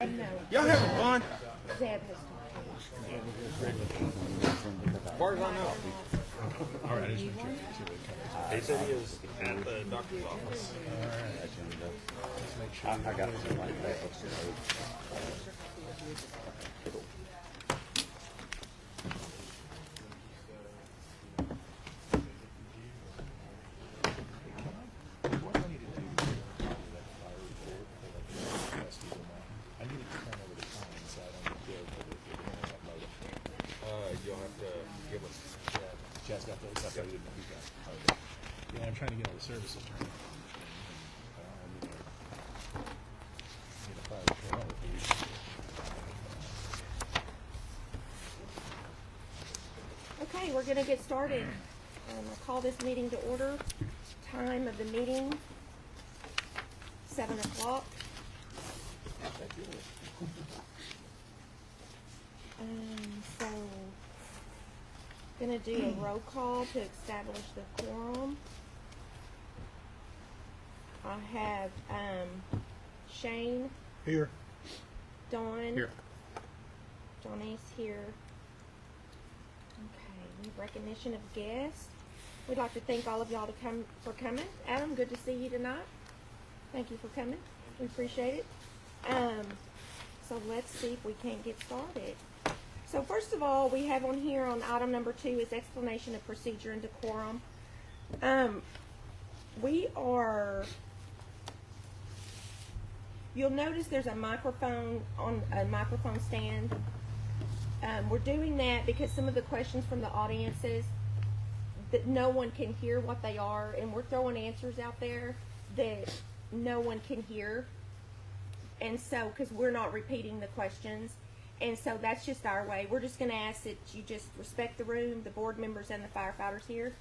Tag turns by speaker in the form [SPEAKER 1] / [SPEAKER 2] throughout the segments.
[SPEAKER 1] No.
[SPEAKER 2] Y'all having fun?
[SPEAKER 1] Zeb has
[SPEAKER 2] As far as I know.
[SPEAKER 3] All right, I just make sure.
[SPEAKER 2] He said he is at the doctor's office.
[SPEAKER 3] Let's make sure.
[SPEAKER 4] I got something like that.
[SPEAKER 3] What do I need to do? I need to turn over the time so I don't get upload it.
[SPEAKER 2] You'll have to give us.
[SPEAKER 3] Chad's got those uploaded. He's got. Okay. Yeah, I'm trying to get all the services turned on. Need a fire control for you.
[SPEAKER 1] Okay, we're going to get started. I'll call this meeting to order. Time of the meeting, 7 o'clock. So, going to do a roll call to establish the quorum. I have Shane,
[SPEAKER 3] Here.
[SPEAKER 1] Dawn,
[SPEAKER 3] Here.
[SPEAKER 1] Johnny's here. Okay, we have recognition of guests. We'd like to thank all of y'all for coming. Adam, good to see you tonight. Thank you for coming. We appreciate it. So let's see if we can't get started. So first of all, we have on here on item number 2 is explanation of procedure and decorum. You'll notice there's a microphone on a microphone stand. We're doing that because some of the questions from the audiences that no one can hear what they are, and we're throwing answers out there that no one can hear. And so, because we're not repeating the questions, and so that's just our way. We're just going to ask that you just respect the room, the board members and the firefighters here.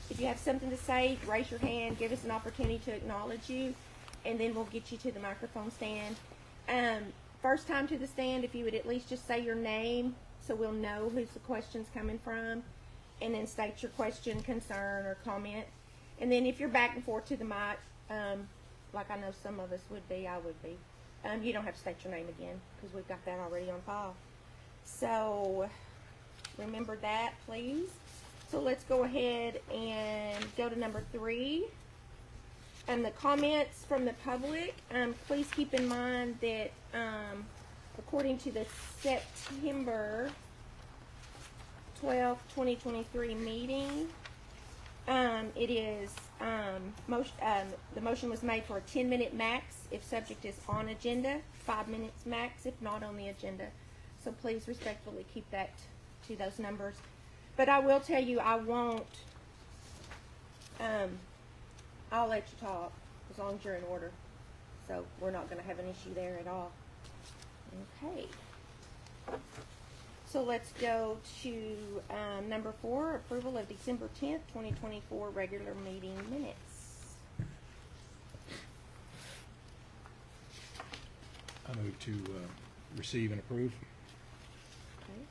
[SPEAKER 1] If you have something to say, raise your hand, give us an opportunity to acknowledge you, and then we'll get you to the microphone stand. First time to the stand, if you would at least just say your name so we'll know who's the question's coming from, and then state your question, concern, or comment. And then if you're back and forth to the mic, like I know some of us would be, I would be, you don't have to state your name again because we've got that already on file. So remember that, please. So let's go ahead and go to number 3. The comments from the public, please keep in mind that according to the September 12th, 2023 meeting, it is the motion was made for a 10-minute max if subject is on agenda, 5 minutes max if not on the agenda. So please respectfully keep that to those numbers. But I will tell you, I won't. I'll let you talk as long as you're in order. So we're not going to have an issue there at all. Okay. So let's go to number 4, approval of December 10th, 2024 regular meeting minutes.
[SPEAKER 3] I move to receive and approve.
[SPEAKER 1] Okay.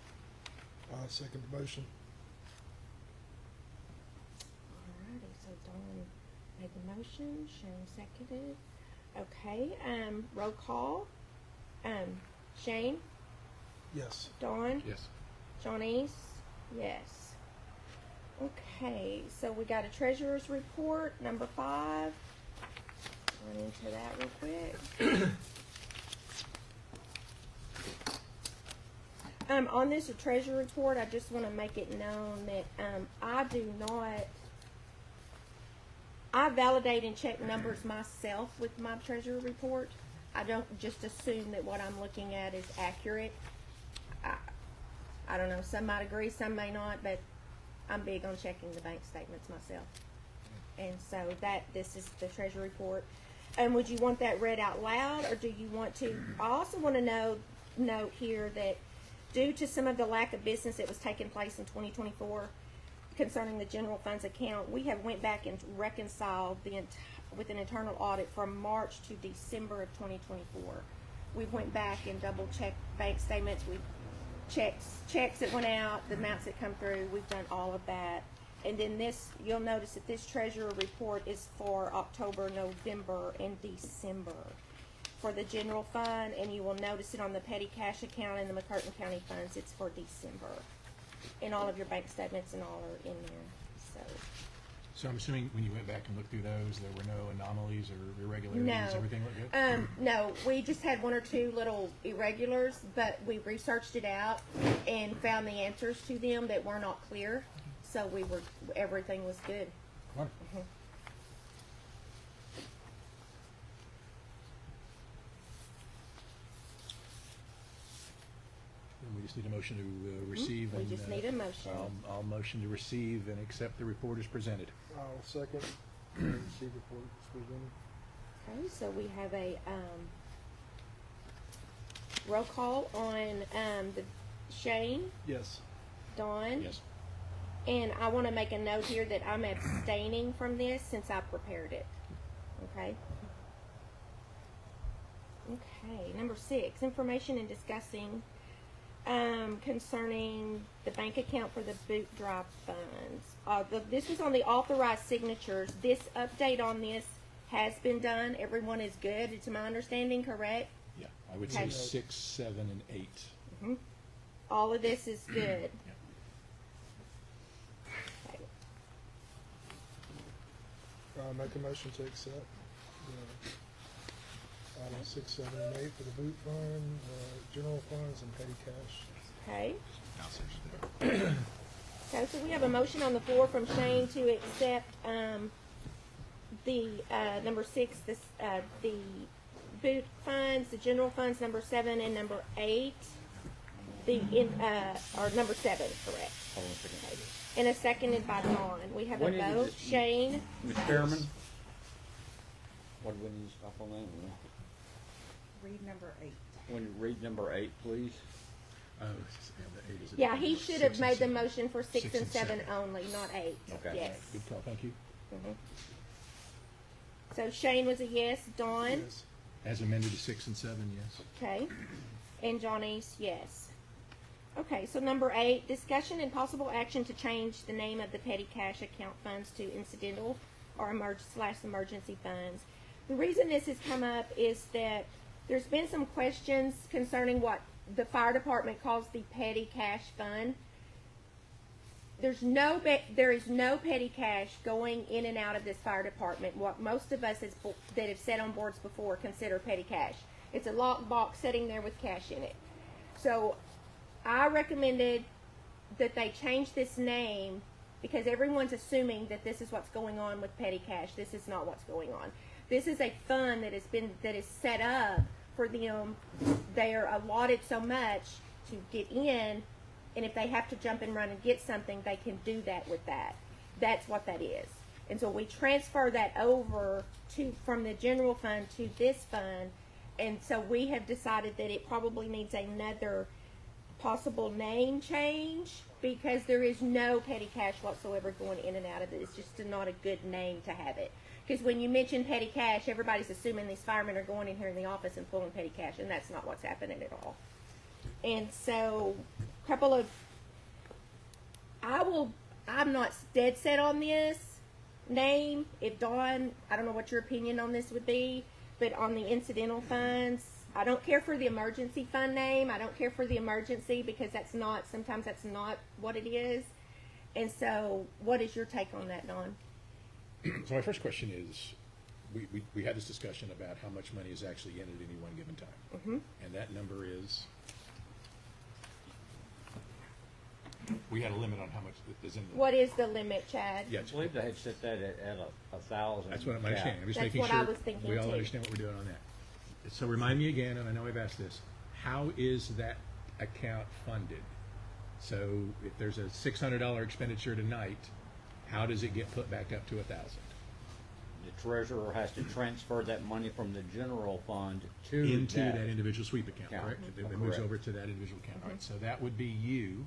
[SPEAKER 5] I second the motion.
[SPEAKER 1] Alrighty, so Dawn made the motion, Shane seconded. Okay, roll call. Shane?
[SPEAKER 5] Yes.
[SPEAKER 1] Dawn?
[SPEAKER 3] Yes.
[SPEAKER 1] Johnny's? Yes. Okay, so we got a treasurer's report, number 5. Run into that real quick. On this treasury report, I just want to make it known that I validate and check numbers myself with my treasury report. I don't just assume that what I'm looking at is accurate. I don't know, some might agree, some may not, but I'm big on checking the bank statements myself. And so this is the treasury report. And would you want that read out loud, or do you want to? I also want to note here that due to some of the lack of business that was taking place in 2024 concerning the general funds account, we have went back and reconciled with an internal audit from March to December of 2024. We went back and double checked bank statements. We've checks that went out, the amounts that come through. We've done all of that. And then you'll notice that this treasurer report is for October, November, and December. for the general fund, and you will notice it on the petty cash account and the McCurtain County funds. It's for December. And all of your bank statements and all are in there,
[SPEAKER 3] So I'm assuming when you went back and looked through those, there were no anomalies or irregularities?
[SPEAKER 1] No.
[SPEAKER 3] Everything looked good?
[SPEAKER 1] No, we just had one or two little irregulars, but we researched it out and found the answers to them that were not clear. So everything was good.
[SPEAKER 3] Wonderful. And we just need a motion to receive.
[SPEAKER 1] We
[SPEAKER 3] and,
[SPEAKER 1] just need a motion.
[SPEAKER 3] I'll motion to receive and accept the report as presented.
[SPEAKER 5] I'll second. Receive report as presented.
[SPEAKER 1] Okay, so we have a roll call on the Shane,
[SPEAKER 5] Yes.
[SPEAKER 1] Dawn.
[SPEAKER 3] Yes.
[SPEAKER 1] And I want to make a note here that I'm abstaining from this since I prepared it. Okay? Okay, number 6, information and discussing concerning the bank account for the boot drive funds. This was on the authorized signatures. This update on this has been done. Everyone is good. It's my understanding, correct?
[SPEAKER 3] Yeah, I would
[SPEAKER 1] Okay.
[SPEAKER 3] say 6, 7, and 8.
[SPEAKER 1] Mm-hmm. All of this is good.
[SPEAKER 3] Yeah.
[SPEAKER 1] Okay.
[SPEAKER 5] Make a motion to accept items 6, 7, and 8 for the boot fund, general funds, and petty cash.
[SPEAKER 1] Okay.
[SPEAKER 3] Now, seriously.
[SPEAKER 1] Okay, so we have a motion on the floor from Shane to accept the number 6, the boot funds, the general funds, number 7 and number 8. Or number 7, correct?
[SPEAKER 4] Hold on a second.
[SPEAKER 1] Okay. And a seconded by Dawn. We have a
[SPEAKER 4] When did it-
[SPEAKER 1] vote. Shane,
[SPEAKER 4] Mr. Chairman? What do we need to stop on that?
[SPEAKER 6] Read number 8.
[SPEAKER 4] When you read number 8, please.
[SPEAKER 3] Oh, the 8 is it?
[SPEAKER 1] yeah, he should have
[SPEAKER 3] 6 and
[SPEAKER 1] made the
[SPEAKER 3] 7.
[SPEAKER 1] motion for 6 and 7
[SPEAKER 3] 7.
[SPEAKER 1] only, not 8.
[SPEAKER 4] Okay.
[SPEAKER 1] Yes.
[SPEAKER 3] Good call, thank you.
[SPEAKER 1] So Shane was a yes. Dawn?
[SPEAKER 5] Yes.
[SPEAKER 3] As amended to 6 and 7, yes.
[SPEAKER 1] Okay. And Johnny's yes. Okay, so number 8, discussion and possible action to change the name of the petty cash account funds to incidental or emergency funds. The reason this has come up is that there's been some questions concerning what the fire department calls the petty cash fund. There is no petty cash going in and out of this fire department. What most of us that have sat on boards before consider petty cash. It's a locked box sitting there with cash in it. So I recommended that they change this name because everyone's assuming that this is what's going on with petty cash. This is not what's going on. This is a fund that is set up for them. They are allotted so much to get in, and if they have to jump and run and get something, they can do that with that. That's what that is. And so we transfer that over from the general fund to this fund, and so we have decided that it probably needs another possible name change because there is no petty cash whatsoever going in and out of it. It's just not a good name to have it. Because when you mention petty cash, everybody's assuming these firemen are going in here in the office and pulling petty cash, and that's not what's happening at all. And so, I'm not dead set on this name. If Dawn, I don't know what your opinion on this would be, but on the incidental funds, I don't care for the emergency fund name. I don't care for the emergency because sometimes that's not what it is. And so, what is your take on that, Dawn?
[SPEAKER 3] So my first question is, we had this discussion about how much money is actually in at any one given time.
[SPEAKER 1] Mm-hmm.
[SPEAKER 3] And that number is, we had a limit on how much is in the.
[SPEAKER 1] What is the limit, Chad?
[SPEAKER 3] Yeah,
[SPEAKER 4] I believe they had set that at 1,000.
[SPEAKER 3] that's what I'm understanding. I'm just
[SPEAKER 1] That's
[SPEAKER 3] making
[SPEAKER 1] what
[SPEAKER 3] sure
[SPEAKER 1] I was thinking,
[SPEAKER 3] we all
[SPEAKER 1] too.
[SPEAKER 3] understand what we're doing on that. So remind me again, and I know I've asked this, how is that account funded? So if there's a $600 expenditure tonight, how does it get put back up to 1,000?
[SPEAKER 4] The treasurer has to transfer that money from the general fund to
[SPEAKER 3] Into that individual sweep account,
[SPEAKER 4] account.
[SPEAKER 3] correct? It moves
[SPEAKER 4] Correct.
[SPEAKER 3] over to that individual account, right? So that would be you.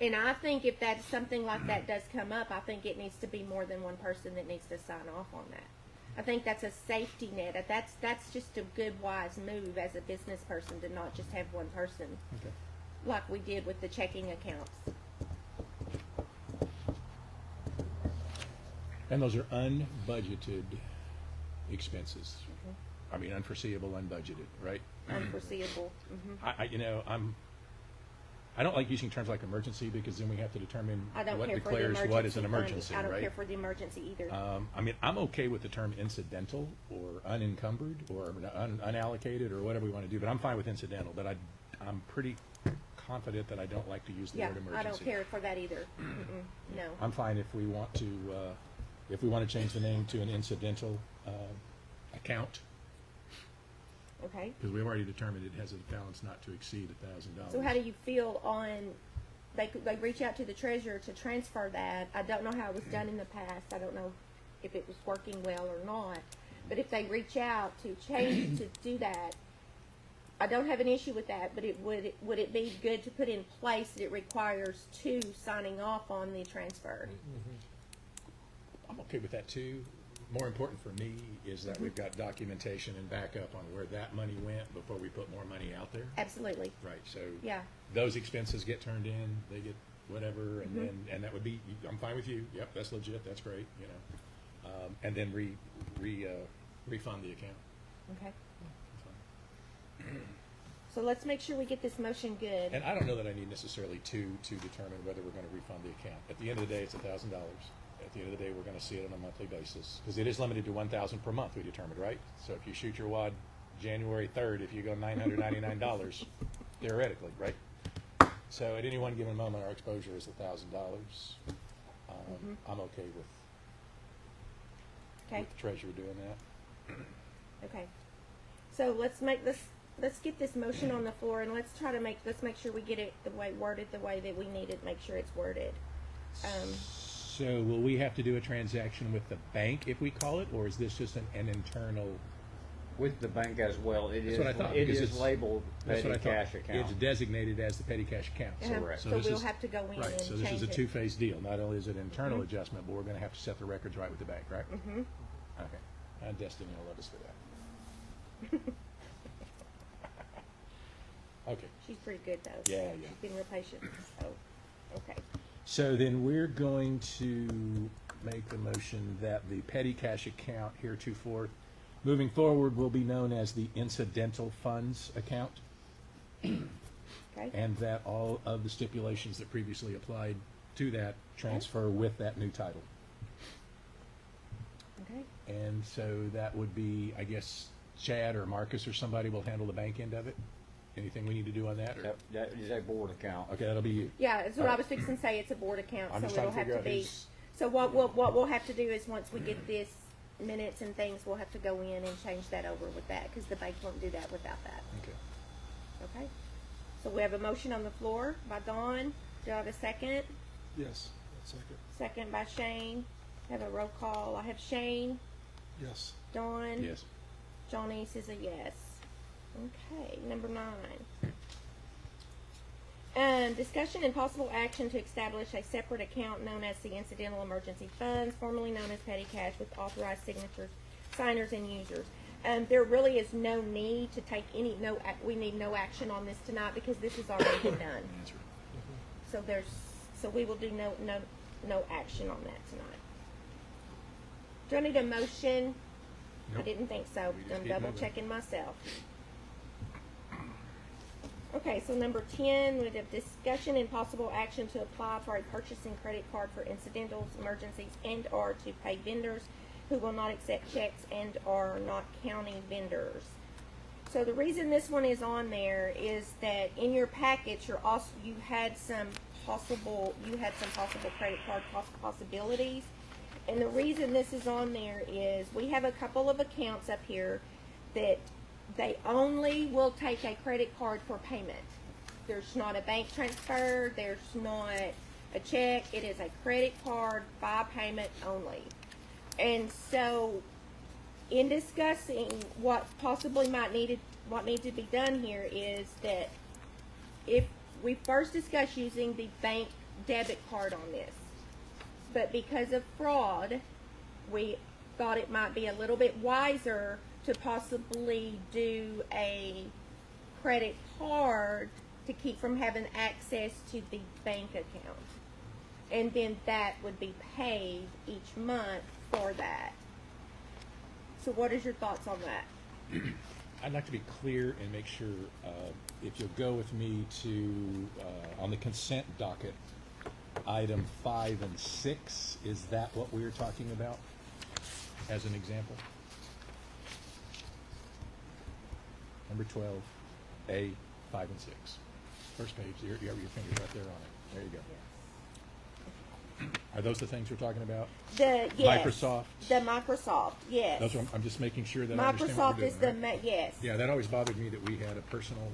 [SPEAKER 1] And I think if that's something like that does come up, I think it needs to be more than one person that needs to sign off on that. I think that's a safety net. That's just a good, wise move as a business person to not just have one person
[SPEAKER 3] Okay.
[SPEAKER 1] like we did with the checking accounts.
[SPEAKER 3] And those are unbudgeted expenses. I mean, unforeseeable, unbudgeted, right?
[SPEAKER 1] Unforeseeable.
[SPEAKER 3] I don't like using terms like emergency because then we have to determine
[SPEAKER 1] I don't
[SPEAKER 3] what
[SPEAKER 1] care for the
[SPEAKER 3] declares
[SPEAKER 1] emergency
[SPEAKER 3] what is an
[SPEAKER 1] fund.
[SPEAKER 3] emergency,
[SPEAKER 1] I don't
[SPEAKER 3] right?
[SPEAKER 1] care for the emergency either.
[SPEAKER 3] I mean, I'm okay with the term incidental or unencumbered or unallocated or whatever we want to do, but I'm fine with incidental. But I'm pretty confident that I don't like to use the
[SPEAKER 1] Yeah,
[SPEAKER 3] word emergency.
[SPEAKER 1] I don't care for that either. Mm-mm, no.
[SPEAKER 3] I'm fine if we want to change the name to an incidental account,
[SPEAKER 1] Okay.
[SPEAKER 3] because we've already determined it has a balance not to exceed $1,000.
[SPEAKER 1] So how do you feel on, they reach out to the treasurer to transfer that? I don't know how it was done in the past. I don't know if it was working well or not. But if they reach out to change, to do that, I don't have an issue with that, but would it be good to put in place that it requires two signing off on the transfer?
[SPEAKER 3] I'm okay with that too. More important for me is that we've got documentation and backup on where that money went before we put more money out there.
[SPEAKER 1] Absolutely.
[SPEAKER 3] Right, so
[SPEAKER 1] Yeah.
[SPEAKER 3] those expenses get turned in, they get whatever, and then, and that would be, I'm fine with you, yep, that's legit, that's great, you know. And then refund the account.
[SPEAKER 1] Okay.
[SPEAKER 3] That's fine.
[SPEAKER 1] So let's make sure we get this motion good.
[SPEAKER 3] And I don't know that I need necessarily two to determine whether we're gonna refund the account. At the end of the day, it's $1,000. At the end of the day, we're gonna see it on a monthly basis, because it is limited to 1,000 per month, we determined, right? So if you shoot your wad January 3rd, if you go $999, theoretically, right? So at any one given moment, our exposure is $1,000. I'm okay with
[SPEAKER 1] Okay.
[SPEAKER 3] the treasurer doing that.
[SPEAKER 1] Okay. So let's get this motion on the floor, and let's make sure we get it worded the way that we need it, make sure it's worded.
[SPEAKER 3] So will we have to do a transaction with the bank if we call it, or is this just an internal?
[SPEAKER 4] With the bank as well, it
[SPEAKER 3] That's
[SPEAKER 4] is,
[SPEAKER 3] what I thought,
[SPEAKER 4] it
[SPEAKER 3] because
[SPEAKER 4] is
[SPEAKER 3] it's-
[SPEAKER 4] labeled
[SPEAKER 3] That's
[SPEAKER 4] petty
[SPEAKER 3] what I thought.
[SPEAKER 4] cash account.
[SPEAKER 3] It's designated as the petty cash account.
[SPEAKER 4] Correct.
[SPEAKER 1] So
[SPEAKER 3] this
[SPEAKER 1] we'll
[SPEAKER 3] is-
[SPEAKER 1] have to go in
[SPEAKER 3] Right,
[SPEAKER 1] and
[SPEAKER 3] so this is
[SPEAKER 1] change
[SPEAKER 3] a
[SPEAKER 1] it.
[SPEAKER 3] two-phase deal. Not only is it an internal adjustment, but we're gonna have to set the records right with the bank, right?
[SPEAKER 1] Mm-hmm.
[SPEAKER 3] Okay. Destiny will love us for that. Okay.
[SPEAKER 1] She's pretty good though.
[SPEAKER 3] Yeah,
[SPEAKER 1] She's
[SPEAKER 3] yeah.
[SPEAKER 1] been real patient. So, okay.
[SPEAKER 3] So then we're going to make the motion that the petty cash account heretofore, moving forward, will be known as the incidental funds account,
[SPEAKER 1] Okay.
[SPEAKER 3] and that all of the stipulations that previously applied to that transfer with that new title.
[SPEAKER 1] Okay.
[SPEAKER 3] And so that would be, I guess, Chad or Marcus or somebody will handle the bank end of it? Anything we need to do on that? Or?
[SPEAKER 4] That is a board account.
[SPEAKER 3] Okay, that'll be you.
[SPEAKER 1] Yeah, that's what I was fixing to say. It's a board account,
[SPEAKER 3] I'm
[SPEAKER 1] so
[SPEAKER 3] just trying
[SPEAKER 1] it'll
[SPEAKER 3] to
[SPEAKER 1] have
[SPEAKER 3] figure
[SPEAKER 1] to
[SPEAKER 3] out
[SPEAKER 1] be.
[SPEAKER 3] who's-
[SPEAKER 1] So what we'll have to do is once we get this minutes and things, we'll have to go in and change that over with that, because the bank won't do that without that.
[SPEAKER 3] Okay.
[SPEAKER 1] Okay. So we have a motion on the floor by Dawn. Do I have a second?
[SPEAKER 5] Yes, second.
[SPEAKER 1] Second by Shane. Have a roll call. I have Shane,
[SPEAKER 5] Yes.
[SPEAKER 1] Dawn.
[SPEAKER 3] Yes.
[SPEAKER 1] John East is a yes. Okay, number 9. Discussion and possible action to establish a separate account known as the Incidental Emergency Funds, formerly known as Petty Cash, with authorized signatures, signers, and users. There really is no need to take we need no action on this tonight because this has already been done.
[SPEAKER 3] That's right.
[SPEAKER 1] So we will do no action on that tonight. Do I need a motion? I
[SPEAKER 3] Nope.
[SPEAKER 1] didn't think so.
[SPEAKER 3] We just
[SPEAKER 1] I'm
[SPEAKER 3] keep
[SPEAKER 1] double
[SPEAKER 3] moving.
[SPEAKER 1] checking myself. Okay, so number 10, we have discussion and possible action to apply for a purchasing credit card for incidentals, emergencies, and or to pay vendors who will not accept checks and are not county vendors. So the reason this one is on there is that in your package, you had some possible credit card possibilities. And the reason this is on there is we have a couple of accounts up here that they only will take a credit card for payment. There's not a bank transfer, there's not a check, it is a credit card by payment only. And so in discussing what possibly what needs to be done here is that if we first discussed using the bank debit card on this, but because of fraud, we thought it might be a little bit wiser to possibly do a credit card to keep from having access to the bank account. And then that would be paid each month for that. So what is your thoughts on that?
[SPEAKER 3] I'd like to be clear and make sure, if you'll go with me to, on the consent docket, item 5 and 6, is that what we were talking about as an example? Number 12, A, 5 and 6. First page, you have your fingers right there on it. There you go. Are those the things we're talking about?
[SPEAKER 1] Yes.
[SPEAKER 3] Microsoft?
[SPEAKER 1] The Microsoft, yes.
[SPEAKER 3] Those are, I'm just making sure that I understand what
[SPEAKER 1] Microsoft
[SPEAKER 3] we're
[SPEAKER 1] is
[SPEAKER 3] doing,
[SPEAKER 1] the,
[SPEAKER 3] right?
[SPEAKER 1] yes.
[SPEAKER 3] Yeah, that always bothered me that we had a personal,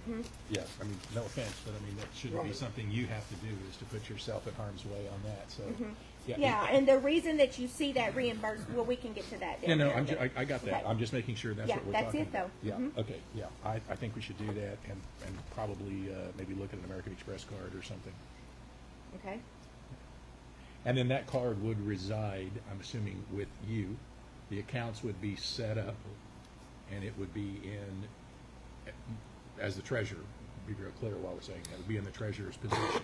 [SPEAKER 1] Mm-hmm.
[SPEAKER 3] yeah, I mean, no offense, but I mean, that shouldn't be
[SPEAKER 5] Right.
[SPEAKER 3] something you have to do, is to put yourself at harm's way on that, so.
[SPEAKER 1] Mm-hmm. Yeah, and the reason that you see that reimbursed, well, we can get to that.
[SPEAKER 3] Yeah,
[SPEAKER 1] down
[SPEAKER 3] no,
[SPEAKER 1] there.
[SPEAKER 3] I got that.
[SPEAKER 1] Okay.
[SPEAKER 3] I'm just making sure that's
[SPEAKER 1] Yeah,
[SPEAKER 3] what we're
[SPEAKER 1] that's
[SPEAKER 3] talking
[SPEAKER 1] it,
[SPEAKER 3] about.
[SPEAKER 1] though.
[SPEAKER 3] Yeah,
[SPEAKER 1] Mhm.
[SPEAKER 3] okay, yeah. I think we should do that and probably maybe look at an American Express card or something.
[SPEAKER 1] Okay,
[SPEAKER 3] And then that card would reside, I'm assuming, with you. The accounts would be set up, and it would be in, as the treasurer, be real clear while we're saying that, it would be in the treasurer's position.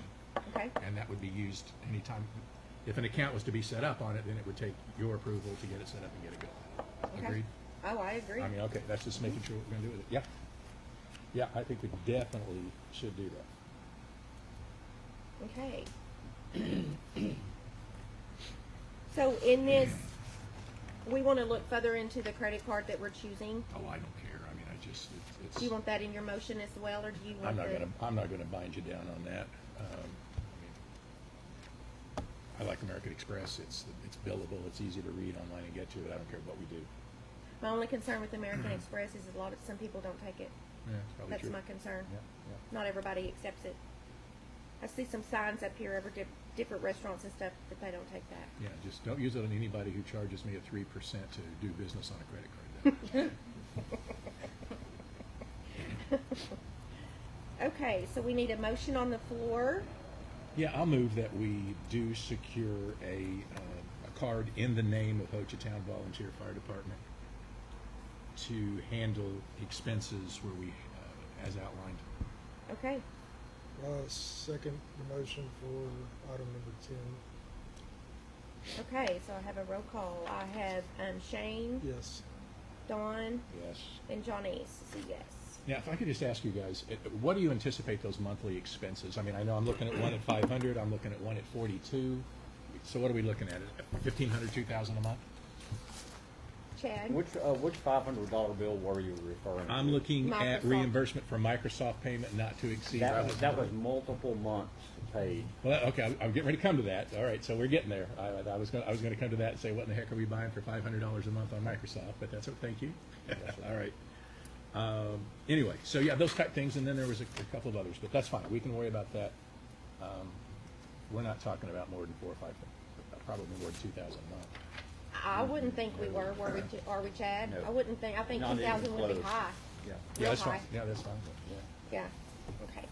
[SPEAKER 1] okay,
[SPEAKER 3] And that would be used anytime, if an account was to be set up on it, then it would take your approval to get it set up and get it going.
[SPEAKER 1] Okay.
[SPEAKER 3] Agreed?
[SPEAKER 1] oh, I agree.
[SPEAKER 3] I mean, okay, that's just making sure what we're gonna do with it. Yeah. Yeah, I think we definitely should do that.
[SPEAKER 1] Okay. So in this, we want to look further into the credit card that we're choosing.
[SPEAKER 3] Oh, I don't care. I mean, it's.
[SPEAKER 1] Do you want that in your motion as well, or do you want
[SPEAKER 3] I'm not gonna bind you down on that. I like American Express. It's billable. It's easy to read online and get to it. I don't care what we do.
[SPEAKER 1] My only concern with American Express is some people don't take it.
[SPEAKER 3] Yeah, it's probably
[SPEAKER 1] That's
[SPEAKER 3] true.
[SPEAKER 1] my concern.
[SPEAKER 3] Yeah, yeah.
[SPEAKER 1] Not everybody accepts it. I see some signs up here over different restaurants and stuff that they don't take that.
[SPEAKER 3] Yeah, just don't use it on anybody who charges me a 3% to do business on a credit card.
[SPEAKER 1] Okay, so we need a motion on the floor.
[SPEAKER 3] Yeah, I'll move that we do secure a card in the name of Hochatown Volunteer Fire Department to handle expenses where we, as outlined.
[SPEAKER 1] Okay,
[SPEAKER 5] Second the motion for item number 10.
[SPEAKER 1] okay, so I have a roll call. I have Shane,
[SPEAKER 5] Yes.
[SPEAKER 1] Dawn,
[SPEAKER 3] Yes.
[SPEAKER 1] and Johnny is a yes.
[SPEAKER 3] Now, if I could just ask you guys, what do you anticipate those monthly expenses? I mean, I know I'm looking at one at 500, I'm looking at one at 42. So what are we looking at? 1,500, 2,000 a month?
[SPEAKER 1] Chad?
[SPEAKER 4] Which $500 bill were you referring to?
[SPEAKER 3] I'm looking at
[SPEAKER 1] Microsoft.
[SPEAKER 3] reimbursement for Microsoft payment not to exceed.
[SPEAKER 4] That was multiple months paid.
[SPEAKER 3] Well, okay, I'm getting ready to come to that. All right, so we're getting there. I was going to come to that and say, what in the heck are we buying for $500 a month on Microsoft? But that's thank you. All right. Anyway, so yeah, those type things, and then there was a couple of others, but that's fine. We can worry about that. We're not talking about more than 4 or 5, probably more than 2,000 a month.
[SPEAKER 1] I wouldn't think we were we, are we, Chad?
[SPEAKER 4] No.
[SPEAKER 1] I wouldn't think, I think
[SPEAKER 4] Not even
[SPEAKER 1] 2,000 would be
[SPEAKER 4] close.
[SPEAKER 1] high.
[SPEAKER 4] Yeah.
[SPEAKER 3] Yeah,
[SPEAKER 1] Real
[SPEAKER 3] that's
[SPEAKER 1] high.
[SPEAKER 3] fine. Yeah, that's fine. Yeah.
[SPEAKER 1] Yeah, okay.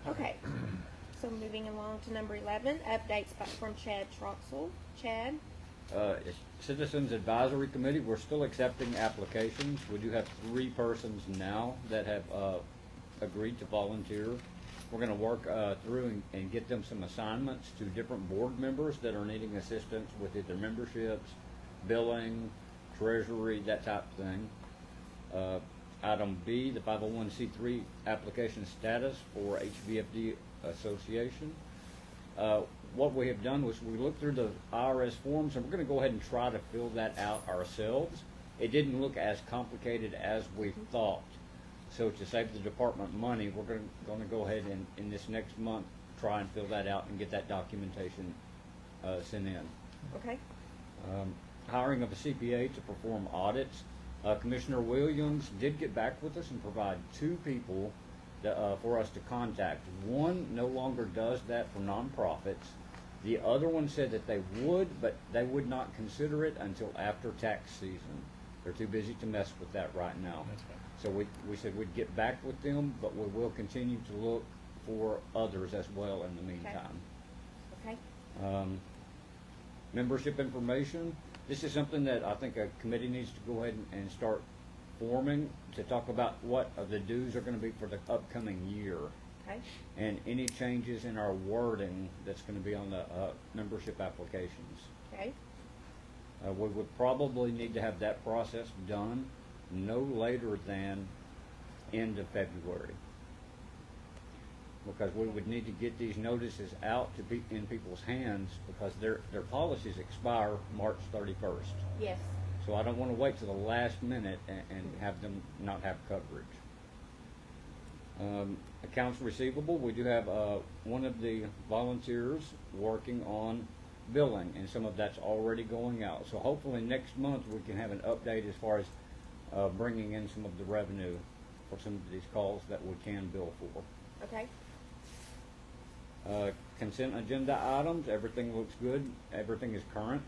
[SPEAKER 1] Okay, so moving along to number 11, updates from Chad Troxel. Chad?
[SPEAKER 4] Citizens Advisory Committee, we're still accepting applications. We do have 3 persons now that have agreed to volunteer. We're going to work through and get them some assignments to different board members that are needing assistance with either memberships, billing, treasury, that type of thing. Item B, the 501c3 application status for HVFD Association. What we have done was we looked through the IRS forms, and we're going to go ahead and try to fill that out ourselves. It didn't look as complicated as we thought. So to save the department money, we're going to go ahead and in this next month try and fill that out and get that documentation sent in.
[SPEAKER 1] Okay,
[SPEAKER 4] Hiring of a CPA to perform audits. Commissioner Williams did get back with us and provide 2 people for us to contact. One no longer does that for nonprofits. The other one said that they would, but they would not consider it until after tax season. They're too busy to mess with that right now.
[SPEAKER 3] That's fine.
[SPEAKER 4] So we said we'd get back with them, but we will continue to look for others as well in the meantime.
[SPEAKER 1] okay,
[SPEAKER 4] Membership information. This is something that I think a committee needs to go ahead and start forming to talk about what the dues are going to be for the upcoming year
[SPEAKER 1] okay,
[SPEAKER 4] and any changes in our wording that's going to be on the membership applications.
[SPEAKER 1] okay.
[SPEAKER 4] We would probably need to have that process done no later than end of February. Because we would need to get these notices out to be in people's hands because their policies expire March 31st.
[SPEAKER 1] Yes.
[SPEAKER 4] So I don't want to wait till the last minute and have them not have coverage. Accounts receivable, we do have one of the volunteers working on billing, and some of that's already going out. So hopefully next month we can have an update as far as bringing in some of the revenue for some of these calls that we can bill for.
[SPEAKER 1] Okay.
[SPEAKER 4] Consent agenda items, everything looks good, everything is current.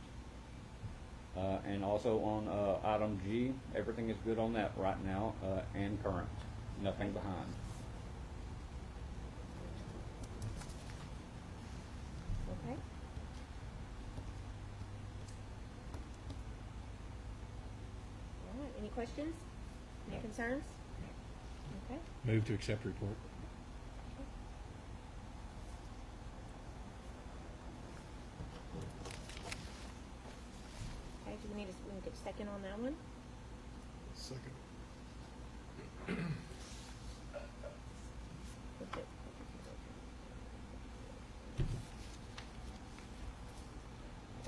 [SPEAKER 4] And also on item G, everything is good on that right now and current, nothing behind.
[SPEAKER 1] Okay. All right, any questions? Any concerns? Okay.
[SPEAKER 3] Move to accept report.
[SPEAKER 1] Okay, do we need we can get a second on that one?
[SPEAKER 5] Second.
[SPEAKER 1] Okay.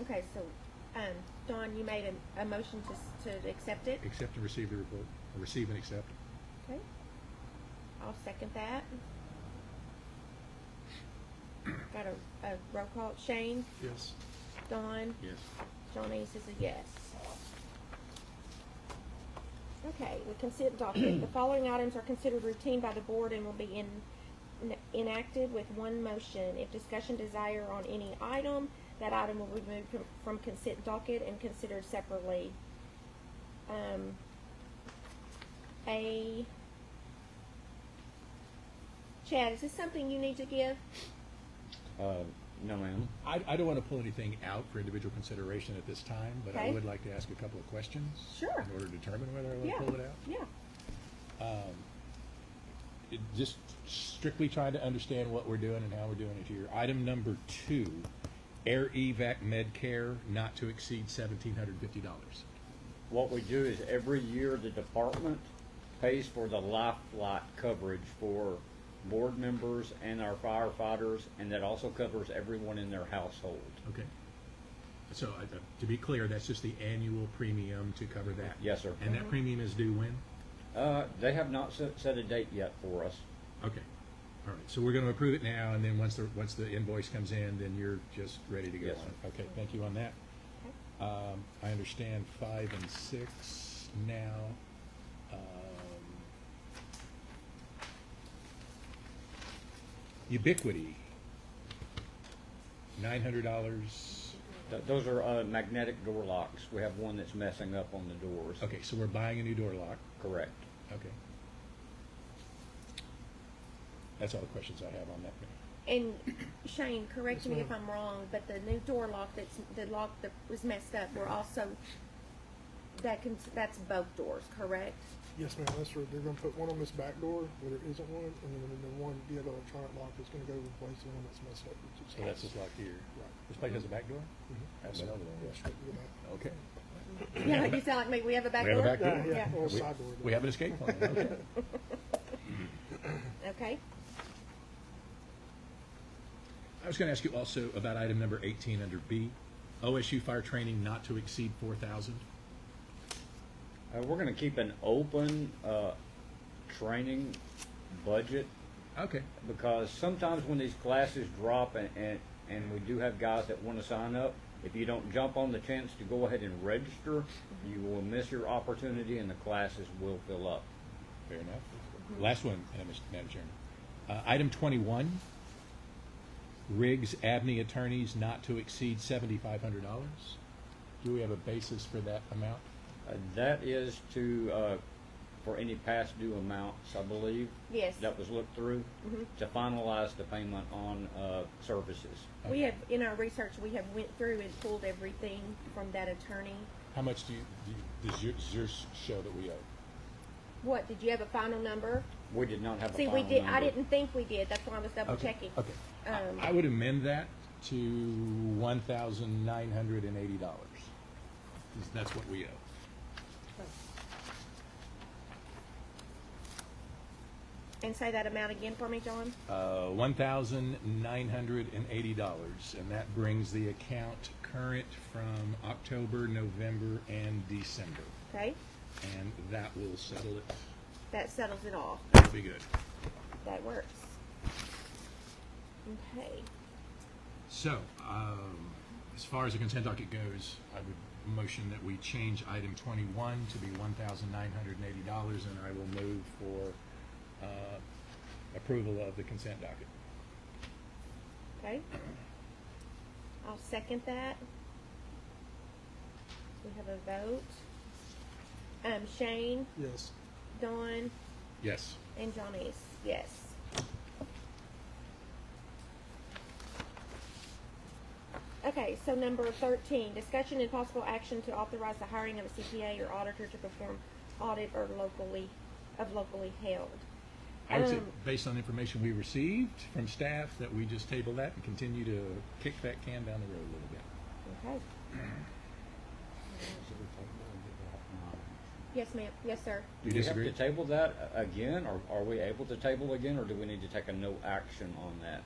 [SPEAKER 1] Okay, so, Dawn, you made a motion to accept it?
[SPEAKER 3] Accept and receive the report, or receive and accept.
[SPEAKER 1] Okay. I'll second that. Got a roll call. Shane?
[SPEAKER 5] Yes.
[SPEAKER 1] Dawn?
[SPEAKER 3] Yes.
[SPEAKER 1] John Ace is a yes. Okay, the consent docket. The following items are considered routine by the board and will be enacted with one motion. If discussion desire on any item, that item will be removed from consent docket and considered separately. Chad, is this something you need to give?
[SPEAKER 4] No, ma'am.
[SPEAKER 3] I don't want to pull anything out for individual consideration at this time, but I
[SPEAKER 1] Okay.
[SPEAKER 3] would like to ask a couple of questions.
[SPEAKER 1] Sure.
[SPEAKER 3] In order to determine whether I want
[SPEAKER 1] Yeah.
[SPEAKER 3] to pull it out.
[SPEAKER 1] Yeah.
[SPEAKER 3] Just strictly trying to understand what we're doing and how we're doing it here. Item number 2, Air Evac Medcare, not to exceed $1,750.
[SPEAKER 4] What we do is every year the department pays for the life flight coverage for board members and our firefighters, and that also covers everyone in their household.
[SPEAKER 3] Okay. So to be clear, that's just the annual premium to cover that.
[SPEAKER 4] Yes, sir.
[SPEAKER 3] And that premium is due when?
[SPEAKER 4] They have not set a date yet for us.
[SPEAKER 3] Okay. All right. So we're going to approve it now, and then once the invoice comes in, then you're just ready to go.
[SPEAKER 4] Yes,
[SPEAKER 3] on
[SPEAKER 4] sir.
[SPEAKER 3] it. Okay. Thank you on that.
[SPEAKER 1] Okay.
[SPEAKER 3] I understand 5 and 6 now. Ubiquity, $900.
[SPEAKER 4] Those are magnetic door locks. We have one that's messing up on the doors.
[SPEAKER 3] Okay, so we're buying a new door lock.
[SPEAKER 4] Correct.
[SPEAKER 3] Okay. That's all the questions I have on that.
[SPEAKER 1] And Shane, correct
[SPEAKER 5] Yes,
[SPEAKER 1] me if
[SPEAKER 5] ma'am.
[SPEAKER 1] I'm wrong, but the new door lock the lock that was messed up, we're also, that's both doors, correct?
[SPEAKER 5] Yes, ma'am, that's right. They're gonna put one on this back door where there isn't one, and then the other electronic lock is gonna go replace the one that's messed up.
[SPEAKER 3] So that's just locked here.
[SPEAKER 5] Right.
[SPEAKER 3] This place has a back door? That's another one.
[SPEAKER 5] Yeah, straight to the back.
[SPEAKER 3] Okay.
[SPEAKER 1] Yeah, you sound like me. We have a back
[SPEAKER 3] We have a
[SPEAKER 1] door?
[SPEAKER 3] back door?
[SPEAKER 5] Yeah,
[SPEAKER 1] Yeah.
[SPEAKER 5] or side door.
[SPEAKER 3] We have an escape plan. Okay.
[SPEAKER 1] Okay.
[SPEAKER 3] I was going to ask you also about item number 18 under B, OSU fire training not to exceed 4,000.
[SPEAKER 4] We're going to keep an open training budget
[SPEAKER 3] Okay.
[SPEAKER 4] because sometimes when these classes drop and we do have guys that want to sign up, if you don't jump on the chance to go ahead and register, you will miss your opportunity and the classes will fill up.
[SPEAKER 3] Fair enough. Last one, Madam Chairman. Item 21, Riggs Abney attorneys not to exceed $7,500. Do we have a basis for that amount?
[SPEAKER 4] That is for any past due amounts, I believe.
[SPEAKER 1] Yes.
[SPEAKER 4] That was looked through to finalize the payment on services.
[SPEAKER 1] We have, in our research, we have went through and pulled everything from that attorney.
[SPEAKER 3] How much does yours show that we owe?
[SPEAKER 1] What, did you have a final number?
[SPEAKER 4] We did not have a
[SPEAKER 1] See,
[SPEAKER 4] final
[SPEAKER 1] we did,
[SPEAKER 4] number.
[SPEAKER 1] I didn't think we did, that's why I was double checking.
[SPEAKER 3] Okay. I would amend that to $1,980. That's what we owe.
[SPEAKER 1] And say that amount again for me, John.
[SPEAKER 3] $1,980, and that brings the account current from October, November, and December.
[SPEAKER 1] Okay,
[SPEAKER 3] And that will settle it.
[SPEAKER 1] that settles it all.
[SPEAKER 3] That'll be good.
[SPEAKER 1] That works. Okay.
[SPEAKER 3] So, as far as the consent docket goes, I would motion that we change item 21 to be $1,980, and I will move for approval of the consent docket.
[SPEAKER 1] Okay. I'll second that. We have a vote. Shane,
[SPEAKER 5] Yes.
[SPEAKER 1] Dawn,
[SPEAKER 3] Yes.
[SPEAKER 1] and Johnny's, yes. Okay, so number 13, discussion and possible action to authorize the hiring of a CPA or auditor to perform audit or locally held.
[SPEAKER 3] I would say, based on information we received from staff, that we just table that and continue to kick that can down the road a little bit.
[SPEAKER 1] Okay. Yes, ma'am. Yes, sir.
[SPEAKER 3] Do you
[SPEAKER 4] Do we have
[SPEAKER 3] disagree?
[SPEAKER 4] to table that again, or are we able to table again, or do we need to take a no action on that?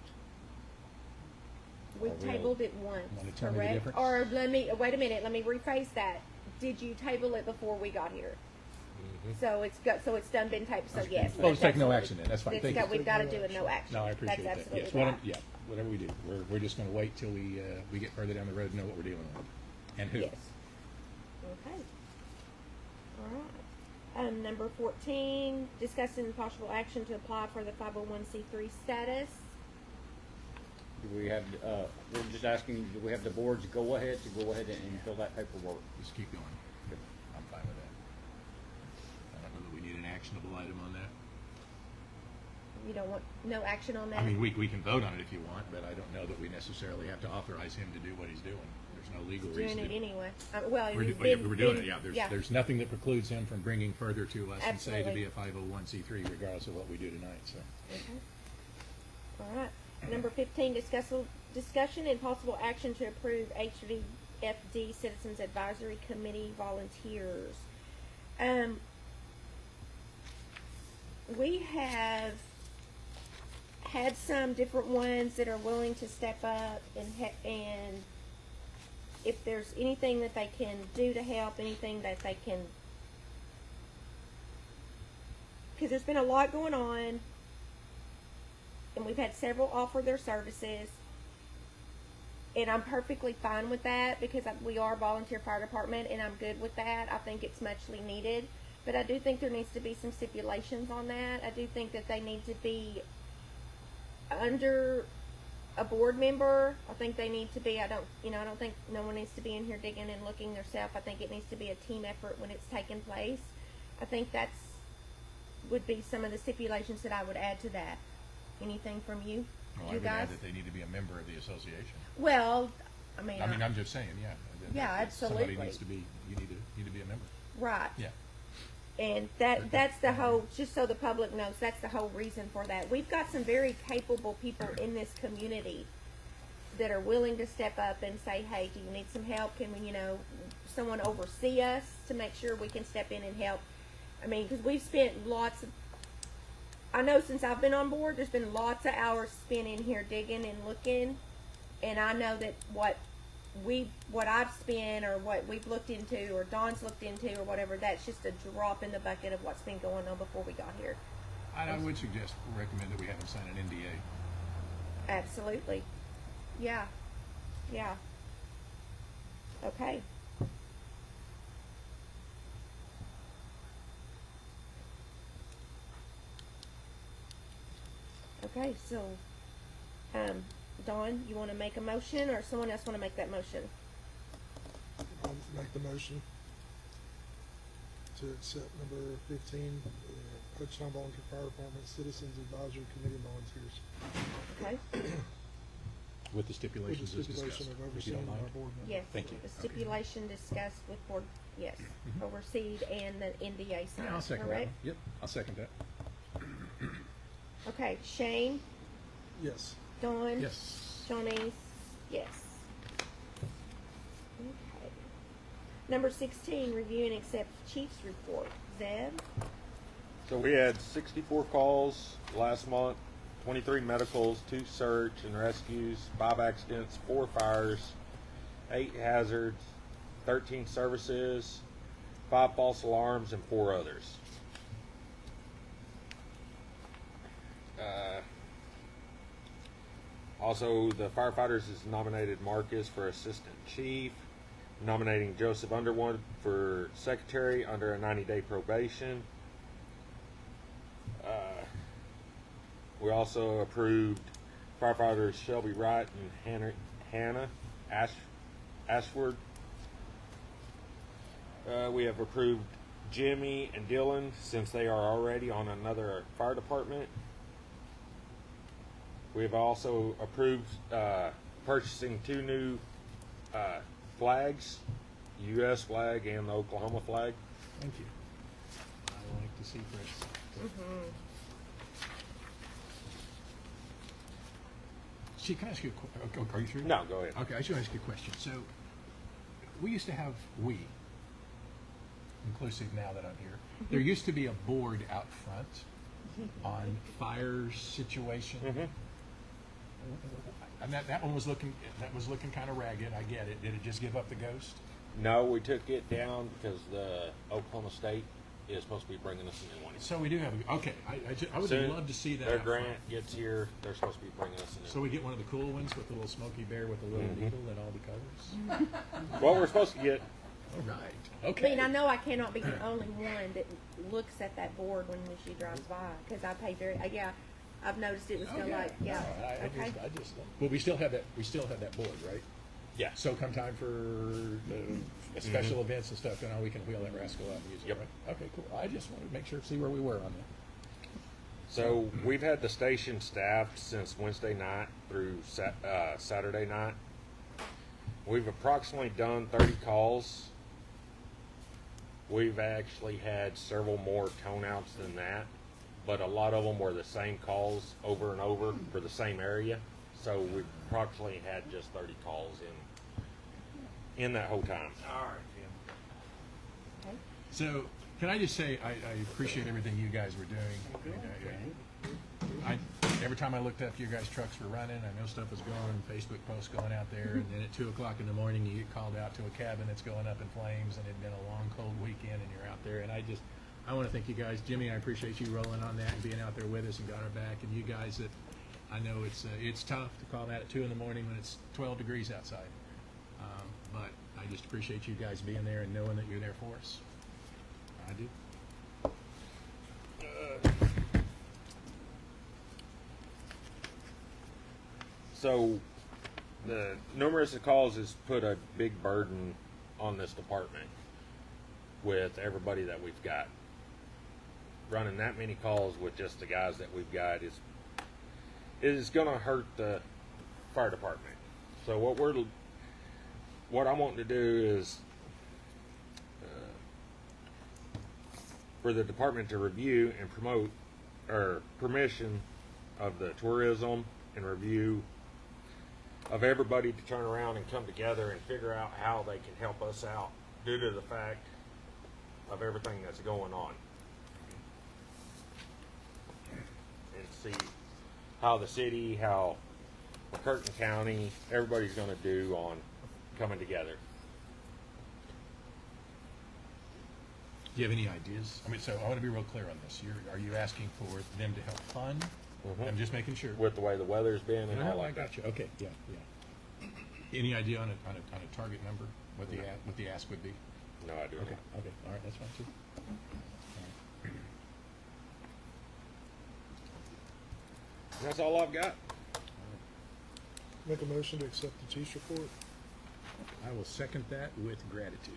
[SPEAKER 1] We
[SPEAKER 4] Are we
[SPEAKER 1] tabled it once,
[SPEAKER 3] Wanna tell me the
[SPEAKER 1] correct?
[SPEAKER 3] difference?
[SPEAKER 1] Or wait a minute, let me rephrase that. Did you table it before we got here? So it's done, been tabled, so yes.
[SPEAKER 3] Well, let's
[SPEAKER 1] that's
[SPEAKER 3] take no
[SPEAKER 1] absolutely-
[SPEAKER 3] action then, that's fine,
[SPEAKER 1] it's
[SPEAKER 3] thank
[SPEAKER 1] got-
[SPEAKER 3] you.
[SPEAKER 1] We've gotta do a no action.
[SPEAKER 3] No, I appreciate
[SPEAKER 1] That's
[SPEAKER 3] that.
[SPEAKER 1] absolutely
[SPEAKER 3] Yes,
[SPEAKER 1] right.
[SPEAKER 3] yeah, whatever we do, we're just gonna wait till we get further down the road and know what we're dealing with. And who.
[SPEAKER 1] Yes. Okay. All right. Number 14, discussing possible action to apply for the 501c3 status.
[SPEAKER 4] Do we have, we're just asking, do we have the board's go ahead and fill that paperwork?
[SPEAKER 3] Just keep going. I'm fine with that. I don't know that we need an actionable item on that.
[SPEAKER 1] You don't want no action on that?
[SPEAKER 3] I mean, we can vote on it if you want, but I don't know that we necessarily have to authorize him to do what he's doing. There's no legal reason
[SPEAKER 1] Doing
[SPEAKER 3] to.
[SPEAKER 1] it anyway. Well,
[SPEAKER 3] We're,
[SPEAKER 1] he's
[SPEAKER 3] do- yeah,
[SPEAKER 1] been-
[SPEAKER 3] we're doing
[SPEAKER 1] been-
[SPEAKER 3] it, yeah. There's nothing that precludes him from bringing further to us and say to be
[SPEAKER 1] Absolutely.
[SPEAKER 3] a 501c3 regardless of what we do tonight, so.
[SPEAKER 1] Okay. All right. Number 15, discussion and possible action to approve HVFD Citizens Advisory Committee volunteers. We have had some different ones that are willing to step up and if there's anything that they can do to help, anything that they can, because there's been a lot going on, and we've had several offer their services, and I'm perfectly fine with that because we are a volunteer fire department, and I'm good with that. I think it's muchly needed, but I do think there needs to be some stipulations on that. I do think that they need to be under a board member. I think they need to be, I don't think no one needs to be in here digging and looking themselves. I think it needs to be a team effort when it's taking place. I think would be some of the stipulations that I would add to that. Anything from you?
[SPEAKER 3] Well, I
[SPEAKER 1] You
[SPEAKER 3] would add
[SPEAKER 1] guys?
[SPEAKER 3] that they need to be a member of the association.
[SPEAKER 1] Well, I mean,
[SPEAKER 3] I'm just saying, yeah.
[SPEAKER 1] Yeah,
[SPEAKER 3] Somebody
[SPEAKER 1] absolutely.
[SPEAKER 3] needs to be, you need to be a member.
[SPEAKER 1] right.
[SPEAKER 3] Yeah.
[SPEAKER 1] And that's the whole, just so the public knows, that's the whole reason for that. We've got some very capable people in this community that are willing to step up and say, hey, do you need some help? Can we, someone oversee us to make sure we can step in and help? I mean, because we've spent I know since I've been on board, there's been lots of hours spent in here digging and looking, and I know that what I've spent or what we've looked into or Dawn's looked into or whatever, that's just a drop in the bucket of what's been going on before we got here.
[SPEAKER 3] I would recommend that we have them sign an NDA.
[SPEAKER 1] Absolutely. Yeah. Yeah. Okay. Okay, so, Dawn, you want to make a motion or someone else want to make that motion?
[SPEAKER 5] I'll make the motion to accept number 15, Hochatown Volunteer Fire Department Citizens Advisory Committee volunteers.
[SPEAKER 1] Okay?
[SPEAKER 3] With the stipulations as
[SPEAKER 5] Stipulation
[SPEAKER 3] discussed.
[SPEAKER 5] of
[SPEAKER 3] If you
[SPEAKER 5] overseeing
[SPEAKER 3] don't
[SPEAKER 5] our
[SPEAKER 3] mind.
[SPEAKER 5] board members.
[SPEAKER 1] Yes.
[SPEAKER 3] Thank you.
[SPEAKER 1] The stipulation discussed with board, yes, overseed and the NDA sign,
[SPEAKER 3] Yeah, I'll second that
[SPEAKER 1] correct?
[SPEAKER 3] one. Yep, I'll second that.
[SPEAKER 1] Okay, Shane,
[SPEAKER 5] Yes.
[SPEAKER 1] Dawn?
[SPEAKER 3] Yes.
[SPEAKER 1] Johnny's, yes. Okay. Number 16, review and accept chief's report. Zeb?
[SPEAKER 2] So we had 64 calls last month, 23 medicals, 2 search and rescues, 5 accidents, 4 fires, 8 hazards, 13 services, 5 false alarms, and 4 others. Also, the firefighters has nominated Marcus for assistant chief, nominating Joseph Underwood for secretary under a 90-day probation. We also approved firefighters Shelby Wright and Hannah Ashford. We have approved Jimmy and Dylan since they are already on another fire department. We have also approved purchasing 2 new flags, U.S. flag and the Oklahoma flag.
[SPEAKER 3] Thank you. I like to see Chris. See, can I ask you a question? Are you through?
[SPEAKER 2] No, go ahead.
[SPEAKER 3] Okay, I should ask you a question. So, we used to have, inclusive now that I'm here, there used to be a board out front on fire situation. And that one was looking kind of ragged. I get it. Did it just give up the ghost?
[SPEAKER 2] No, we took it down because the Oklahoma State is supposed to be bringing us a new one.
[SPEAKER 3] So we do have okay. I would
[SPEAKER 2] Soon,
[SPEAKER 3] love to see that.
[SPEAKER 2] Their
[SPEAKER 3] out front.
[SPEAKER 2] grant gets here. They're supposed to be bringing us a new
[SPEAKER 3] So we get one of the cool ones with the little smoky bear with the little needle and all the colors.
[SPEAKER 2] one. Well, we're supposed to get.
[SPEAKER 3] All right.
[SPEAKER 1] I
[SPEAKER 3] Okay.
[SPEAKER 1] mean, I know I cannot be the only one that looks at that board when she drives by, because I pay very, yeah, I've noticed it was still like, yeah, okay.
[SPEAKER 3] I just. Well, we still have that. We still have that board, right?
[SPEAKER 2] Yeah.
[SPEAKER 3] So come time for special events and stuff, we can wheel that rascal out and use it.
[SPEAKER 2] Yep.
[SPEAKER 3] Right? Okay, cool. I just wanted to make sure, see where we were on that.
[SPEAKER 2] So we've had the station staffed since Wednesday night through Saturday night. We've approximately done 30 calls. We've actually had several more tone outs than that, but a lot of them were the same calls over and over for the same area. So we approximately had just 30 calls in that whole time. All right, Jim.
[SPEAKER 1] Okay.
[SPEAKER 3] So, can I just say, I appreciate everything you guys were doing. Every time I looked up, your guys' trucks were running. I know stuff was going, Facebook posts going out there, and then at 2 o'clock in the morning, you get called out to a cabin that's going up in flames, and it'd been a long, cold weekend, and you're out there. And I want to thank you guys. Jimmy, I appreciate you rolling on that and being out there with us and got our back. And you guys that, I know it's tough to call that at 2 in the morning when it's 12 degrees outside. But I just appreciate you guys being there and knowing that you're there for us. I do.
[SPEAKER 2] So the numerous calls has put a big burden on this department with everybody that we've got. Running that many calls with just the guys that we've got is going to hurt the fire department. So what I'm wanting to do is for the department to review and promote or permission of the tourism and review of everybody to turn around and come together and figure out how they can help us out due to the fact of everything that's going on. And see how the city, how Curtin County, everybody's going to do on coming together.
[SPEAKER 3] Do you have any ideas? I mean, so I want to be real clear on this. Are you asking for them to help fund? I'm just making sure.
[SPEAKER 2] With the way the weather's been and all
[SPEAKER 3] I
[SPEAKER 2] like
[SPEAKER 3] got
[SPEAKER 2] that.
[SPEAKER 3] you. Okay, yeah. Any idea on a target number? What the ask would be?
[SPEAKER 2] No idea.
[SPEAKER 3] Okay, all right, that's fine too.
[SPEAKER 2] That's all I've got.
[SPEAKER 5] Make a motion to accept the chief's report.
[SPEAKER 3] I will second that with gratitude.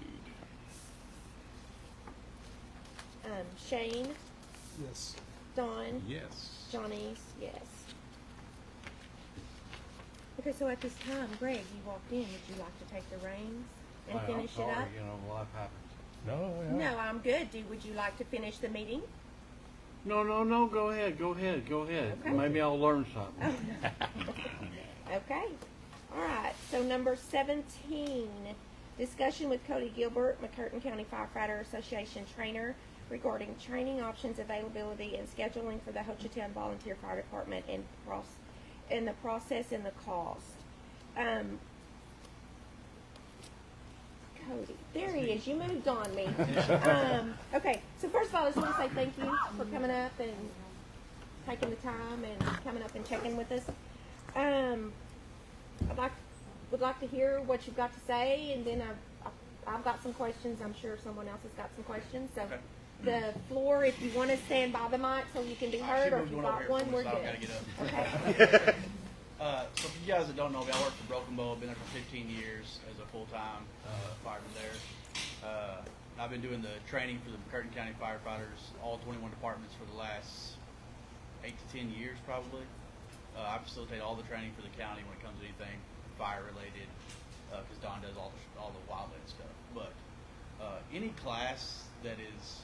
[SPEAKER 1] Shane,
[SPEAKER 5] Yes.
[SPEAKER 1] Dawn,
[SPEAKER 3] Yes.
[SPEAKER 1] Johnny's, yes. Okay, so at this time, Greg, you walked in. Would you like to take the reins and finish it up?
[SPEAKER 7] You know, life happens.
[SPEAKER 3] No.
[SPEAKER 1] No, I'm good. Would you like to finish the meeting?
[SPEAKER 7] No, go ahead.
[SPEAKER 1] Okay.
[SPEAKER 7] Maybe I'll learn something.
[SPEAKER 1] Okay. All right. So number 17, Discussion with Cody Gilbert, McCurtain County Firefighter Association trainer, regarding training options, availability, and scheduling for the Hochatown Volunteer Fire Department and the process and the cost. Cody, there he is. You moved on me. Okay, so first of all, I just want to say thank you for coming up and taking the time and coming up and checking with us. Would like to hear what you've got to say, and then I've got some questions. I'm sure someone else has got some questions. So
[SPEAKER 8] Okay.
[SPEAKER 1] the floor, if you want to stand by the mic so you can be heard, or if you've got one, we're
[SPEAKER 8] so I
[SPEAKER 1] good.
[SPEAKER 8] gotta get up.
[SPEAKER 1] Okay.
[SPEAKER 8] So for you guys that don't know me, I work for Broken Bow. I've been there for 15 years as a full-time fireman there. I've been doing the training for the McCurtain County firefighters, all 21 departments, for the last 8 to 10 years probably. I facilitate all the training for the county when it comes to anything fire-related, because Don does all the wildland stuff. But any class that is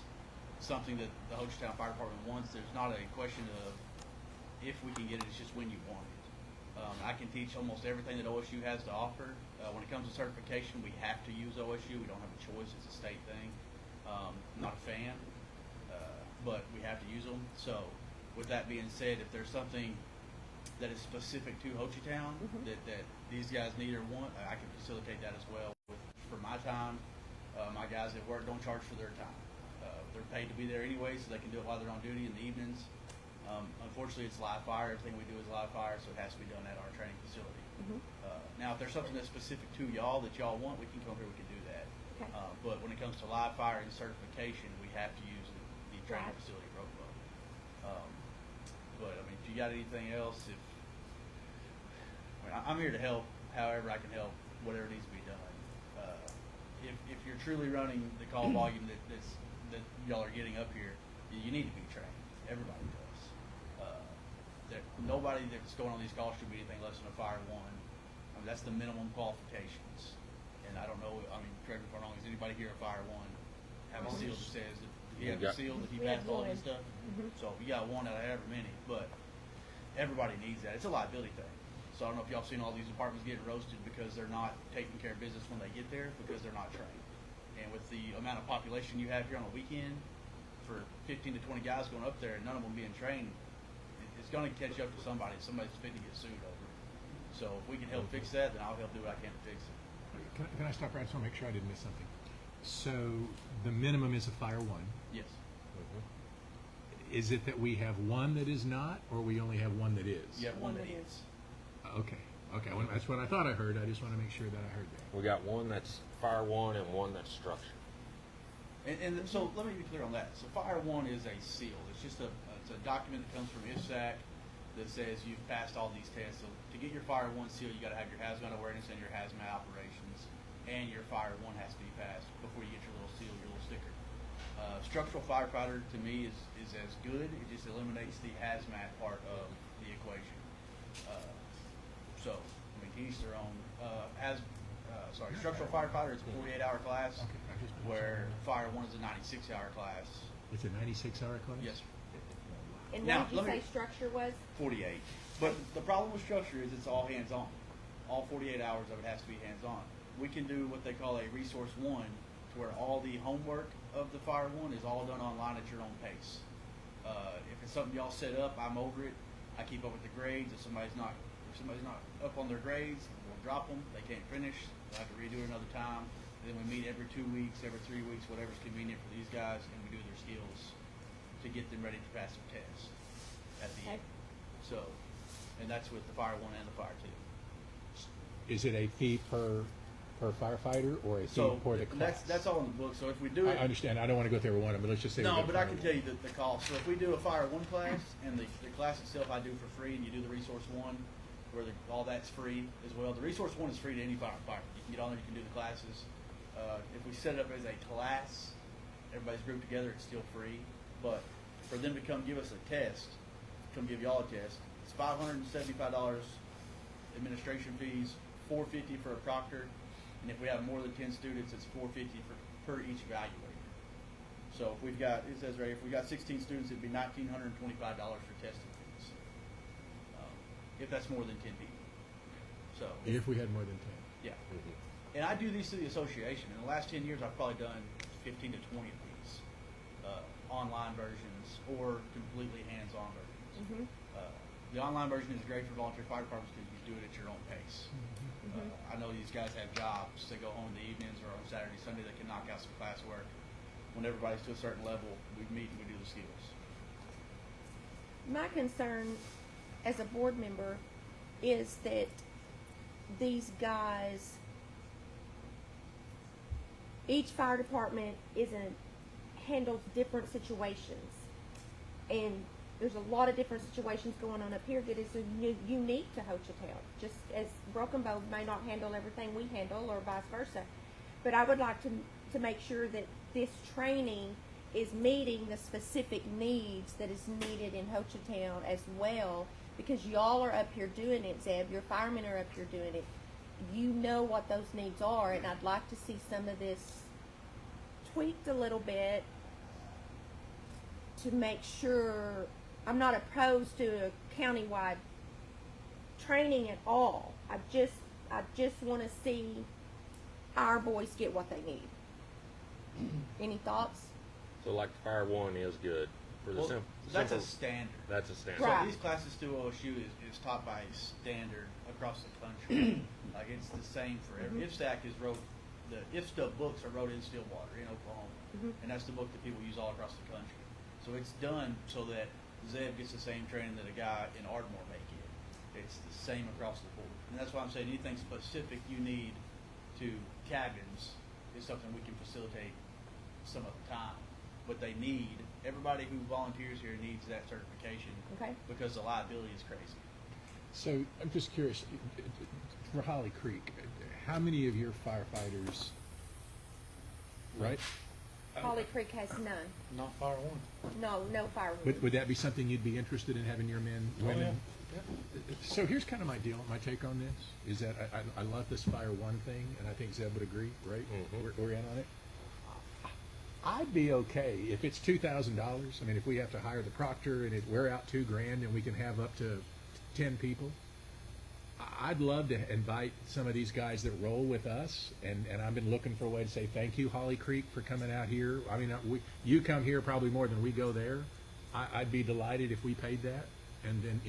[SPEAKER 8] something that the Hochatown Fire Department wants, there's not a question of if we can get it, it's just when you want it. I can teach almost everything that OSU has to offer. When it comes to certification, we have to use OSU. We don't have a choice. It's a state thing. I'm not a fan, but we have to use them. So with that being said, if there's something that is specific to Hochatown that these guys need or want, I can facilitate that as well. For my time, my guys at work don't charge for their time. They're paid to be there anyway, so they can do it while they're on duty in the evenings. Unfortunately, it's live fire. Everything we do is live fire, so it has to be done at our training facility. Now, if there's something that's specific to y'all that y'all want, we can come here, we can do that.
[SPEAKER 1] Okay.
[SPEAKER 8] But when it comes to live fire and certification, we have to use the training
[SPEAKER 1] Right.
[SPEAKER 8] facility protocol. But I mean, if you got anything else, I'm here to help however I can help, whatever needs to be done. If you're truly running the call volume that y'all are getting up here, you need to be trained. Everybody does. Nobody that's going on these calls should be anything less than a Fire 1. I mean, that's the minimum qualifications. And I don't know, I mean, correct me if I'm wrong, is anybody here a Fire 1? Have a seal that says that he has a seal that he
[SPEAKER 1] We have
[SPEAKER 8] passed all
[SPEAKER 1] one.
[SPEAKER 8] this stuff? So you got one out of however many, but everybody needs that. It's a liability thing. So I don't know if y'all seen all these departments getting roasted because they're not taking care of business when they get there because they're not trained. And with the amount of population you have here on a weekend, for 15 to 20 guys going up there and none of them being trained, it's going to catch up to somebody. Somebody's fit to get sued over it. So if we can help fix that, then I'll help do what I can to fix it.
[SPEAKER 3] Can I stop right? I just want to make sure I didn't miss something. So the minimum is a Fire 1.
[SPEAKER 8] Yes.
[SPEAKER 3] Is it that we have one that is not, or we only have one that is?
[SPEAKER 8] You have one that is.
[SPEAKER 3] Okay. Okay. Well, that's what I thought I heard. I just want to make sure that I heard that.
[SPEAKER 2] We got one that's Fire 1 and one that's structure.
[SPEAKER 8] And so let me be clear on that. So Fire 1 is a seal. It's just it's a document that comes from IFSAC that says you've passed all these tests. So to get your Fire 1 seal, you got to have your hazmat awareness and your hazmat operations, and your Fire 1 has to be passed before you get your little seal, your little sticker. Structural firefighter to me is as good. It just eliminates the hazmat part of the equation. So I mean, to each their own. Structural firefighter is a 48-hour class,
[SPEAKER 3] Okay. I just-
[SPEAKER 8] where Fire 1 is a 96-hour class.
[SPEAKER 3] It's a 96-hour class?
[SPEAKER 8] Yes, sir.
[SPEAKER 1] And
[SPEAKER 8] Now,
[SPEAKER 1] what did you
[SPEAKER 8] let me-
[SPEAKER 1] say structure was?
[SPEAKER 8] 48. But the problem with structure is it's all hands-on. All 48 hours of it has to be hands-on. We can do what they call a Resource 1, to where all the homework of the Fire 1 is all done online at your own pace. If it's something y'all set up, I'm over it. I keep up with the grades. If somebody's not up on their grades, we'll drop them. They can't finish. They'll have to redo it another time. And then we meet every 2 weeks, every 3 weeks, whatever's convenient for these guys, and we do their skills to get them ready to pass their test at the end. So, and that's with the Fire 1 and the Fire 2.
[SPEAKER 3] Is it a fee per firefighter or a fee
[SPEAKER 8] So
[SPEAKER 3] for the class?
[SPEAKER 8] that's all in the book. So if we do it,
[SPEAKER 3] I understand. I don't want to go through every one of them, but let's just say
[SPEAKER 8] no,
[SPEAKER 3] we go
[SPEAKER 8] but I
[SPEAKER 3] through
[SPEAKER 8] can tell you the cost. So if we do a Fire 1 class, and the class itself I do for free, and you do the Resource 1, where all that's free as well. The Resource 1 is free to any firefighter. You can get on there, you can do the classes. If we set it up as a class, everybody's grouped together, it's still free. But for them to come give us a test, come give y'all a test, it's $575 administration fees, $450 for a proctor, and if we have more than 10 students, it's $450 per each evaluator. So if we've got, it says right, if we got 16 students, it'd be $1,925 for testing fees. If that's more than 10 people. So
[SPEAKER 3] If we had more than 10.
[SPEAKER 8] yeah. And I do these through the association. In the last 10 years, I've probably done 15 to 20 of these online versions or completely hands-on versions. The online version is great for volunteer fire departments because you do it at your own pace. I know these guys have jobs. They go home in the evenings or on Saturday, Sunday. They can knock out some classwork. When everybody's to a certain level, we meet and we do the skills.
[SPEAKER 1] My concern as a board member is that these guys, each fire department handles different situations, and there's a lot of different situations going on up here that is unique to Hochatown. Just as Broken Bow may not handle everything we handle, or vice versa. But I would like to make sure that this training is meeting the specific needs that is needed in Hochatown as well, because y'all are up here doing it, Zeb. Your firemen are up here doing it. You know what those needs are, and I'd like to see some of this tweaked a little bit to make sure. I'm not opposed to a countywide training at all. I just want to see our boys get what they need. Any thoughts?
[SPEAKER 2] So like Fire 1 is good for the
[SPEAKER 8] Well, that's a
[SPEAKER 2] simple.
[SPEAKER 8] standard.
[SPEAKER 2] That's a standard.
[SPEAKER 1] Right.
[SPEAKER 8] So these classes through OSU is taught by standard across the country. Like it's the same for every. IFSTAC is wrote, the IFSTA books are wrote in Stillwater in Oklahoma, and that's the book that people use all across the country. So it's done so that Zeb gets the same training that a guy in Ardmore may get. It's the same across the board, and that's why I'm saying anything specific you need to cabins is something we can facilitate some of the time. But they need, everybody who volunteers here needs that certification,
[SPEAKER 1] Okay.
[SPEAKER 8] because the liability is crazy.
[SPEAKER 3] So I'm just curious, for Holly Creek, how many of your firefighters, right?
[SPEAKER 1] Holly Creek has none.
[SPEAKER 7] Not Fire One.
[SPEAKER 1] No firewood.
[SPEAKER 3] Would that be something you'd be interested in having your men, women? So here's kind of my deal, my take on this, is that I love this Fire One thing, and I think Zeb would agree, right? We're in on it. I'd be okay if it's $2,000. I mean, if we have to hire the proctor and we're out $2,000 and we can have up to 10 people, I'd love to invite some of these guys that roll with us, and I've been looking for a way to say thank you, Holly Creek, for coming out here. I mean, you come here probably more than we go there. I'd be delighted if we paid that, and then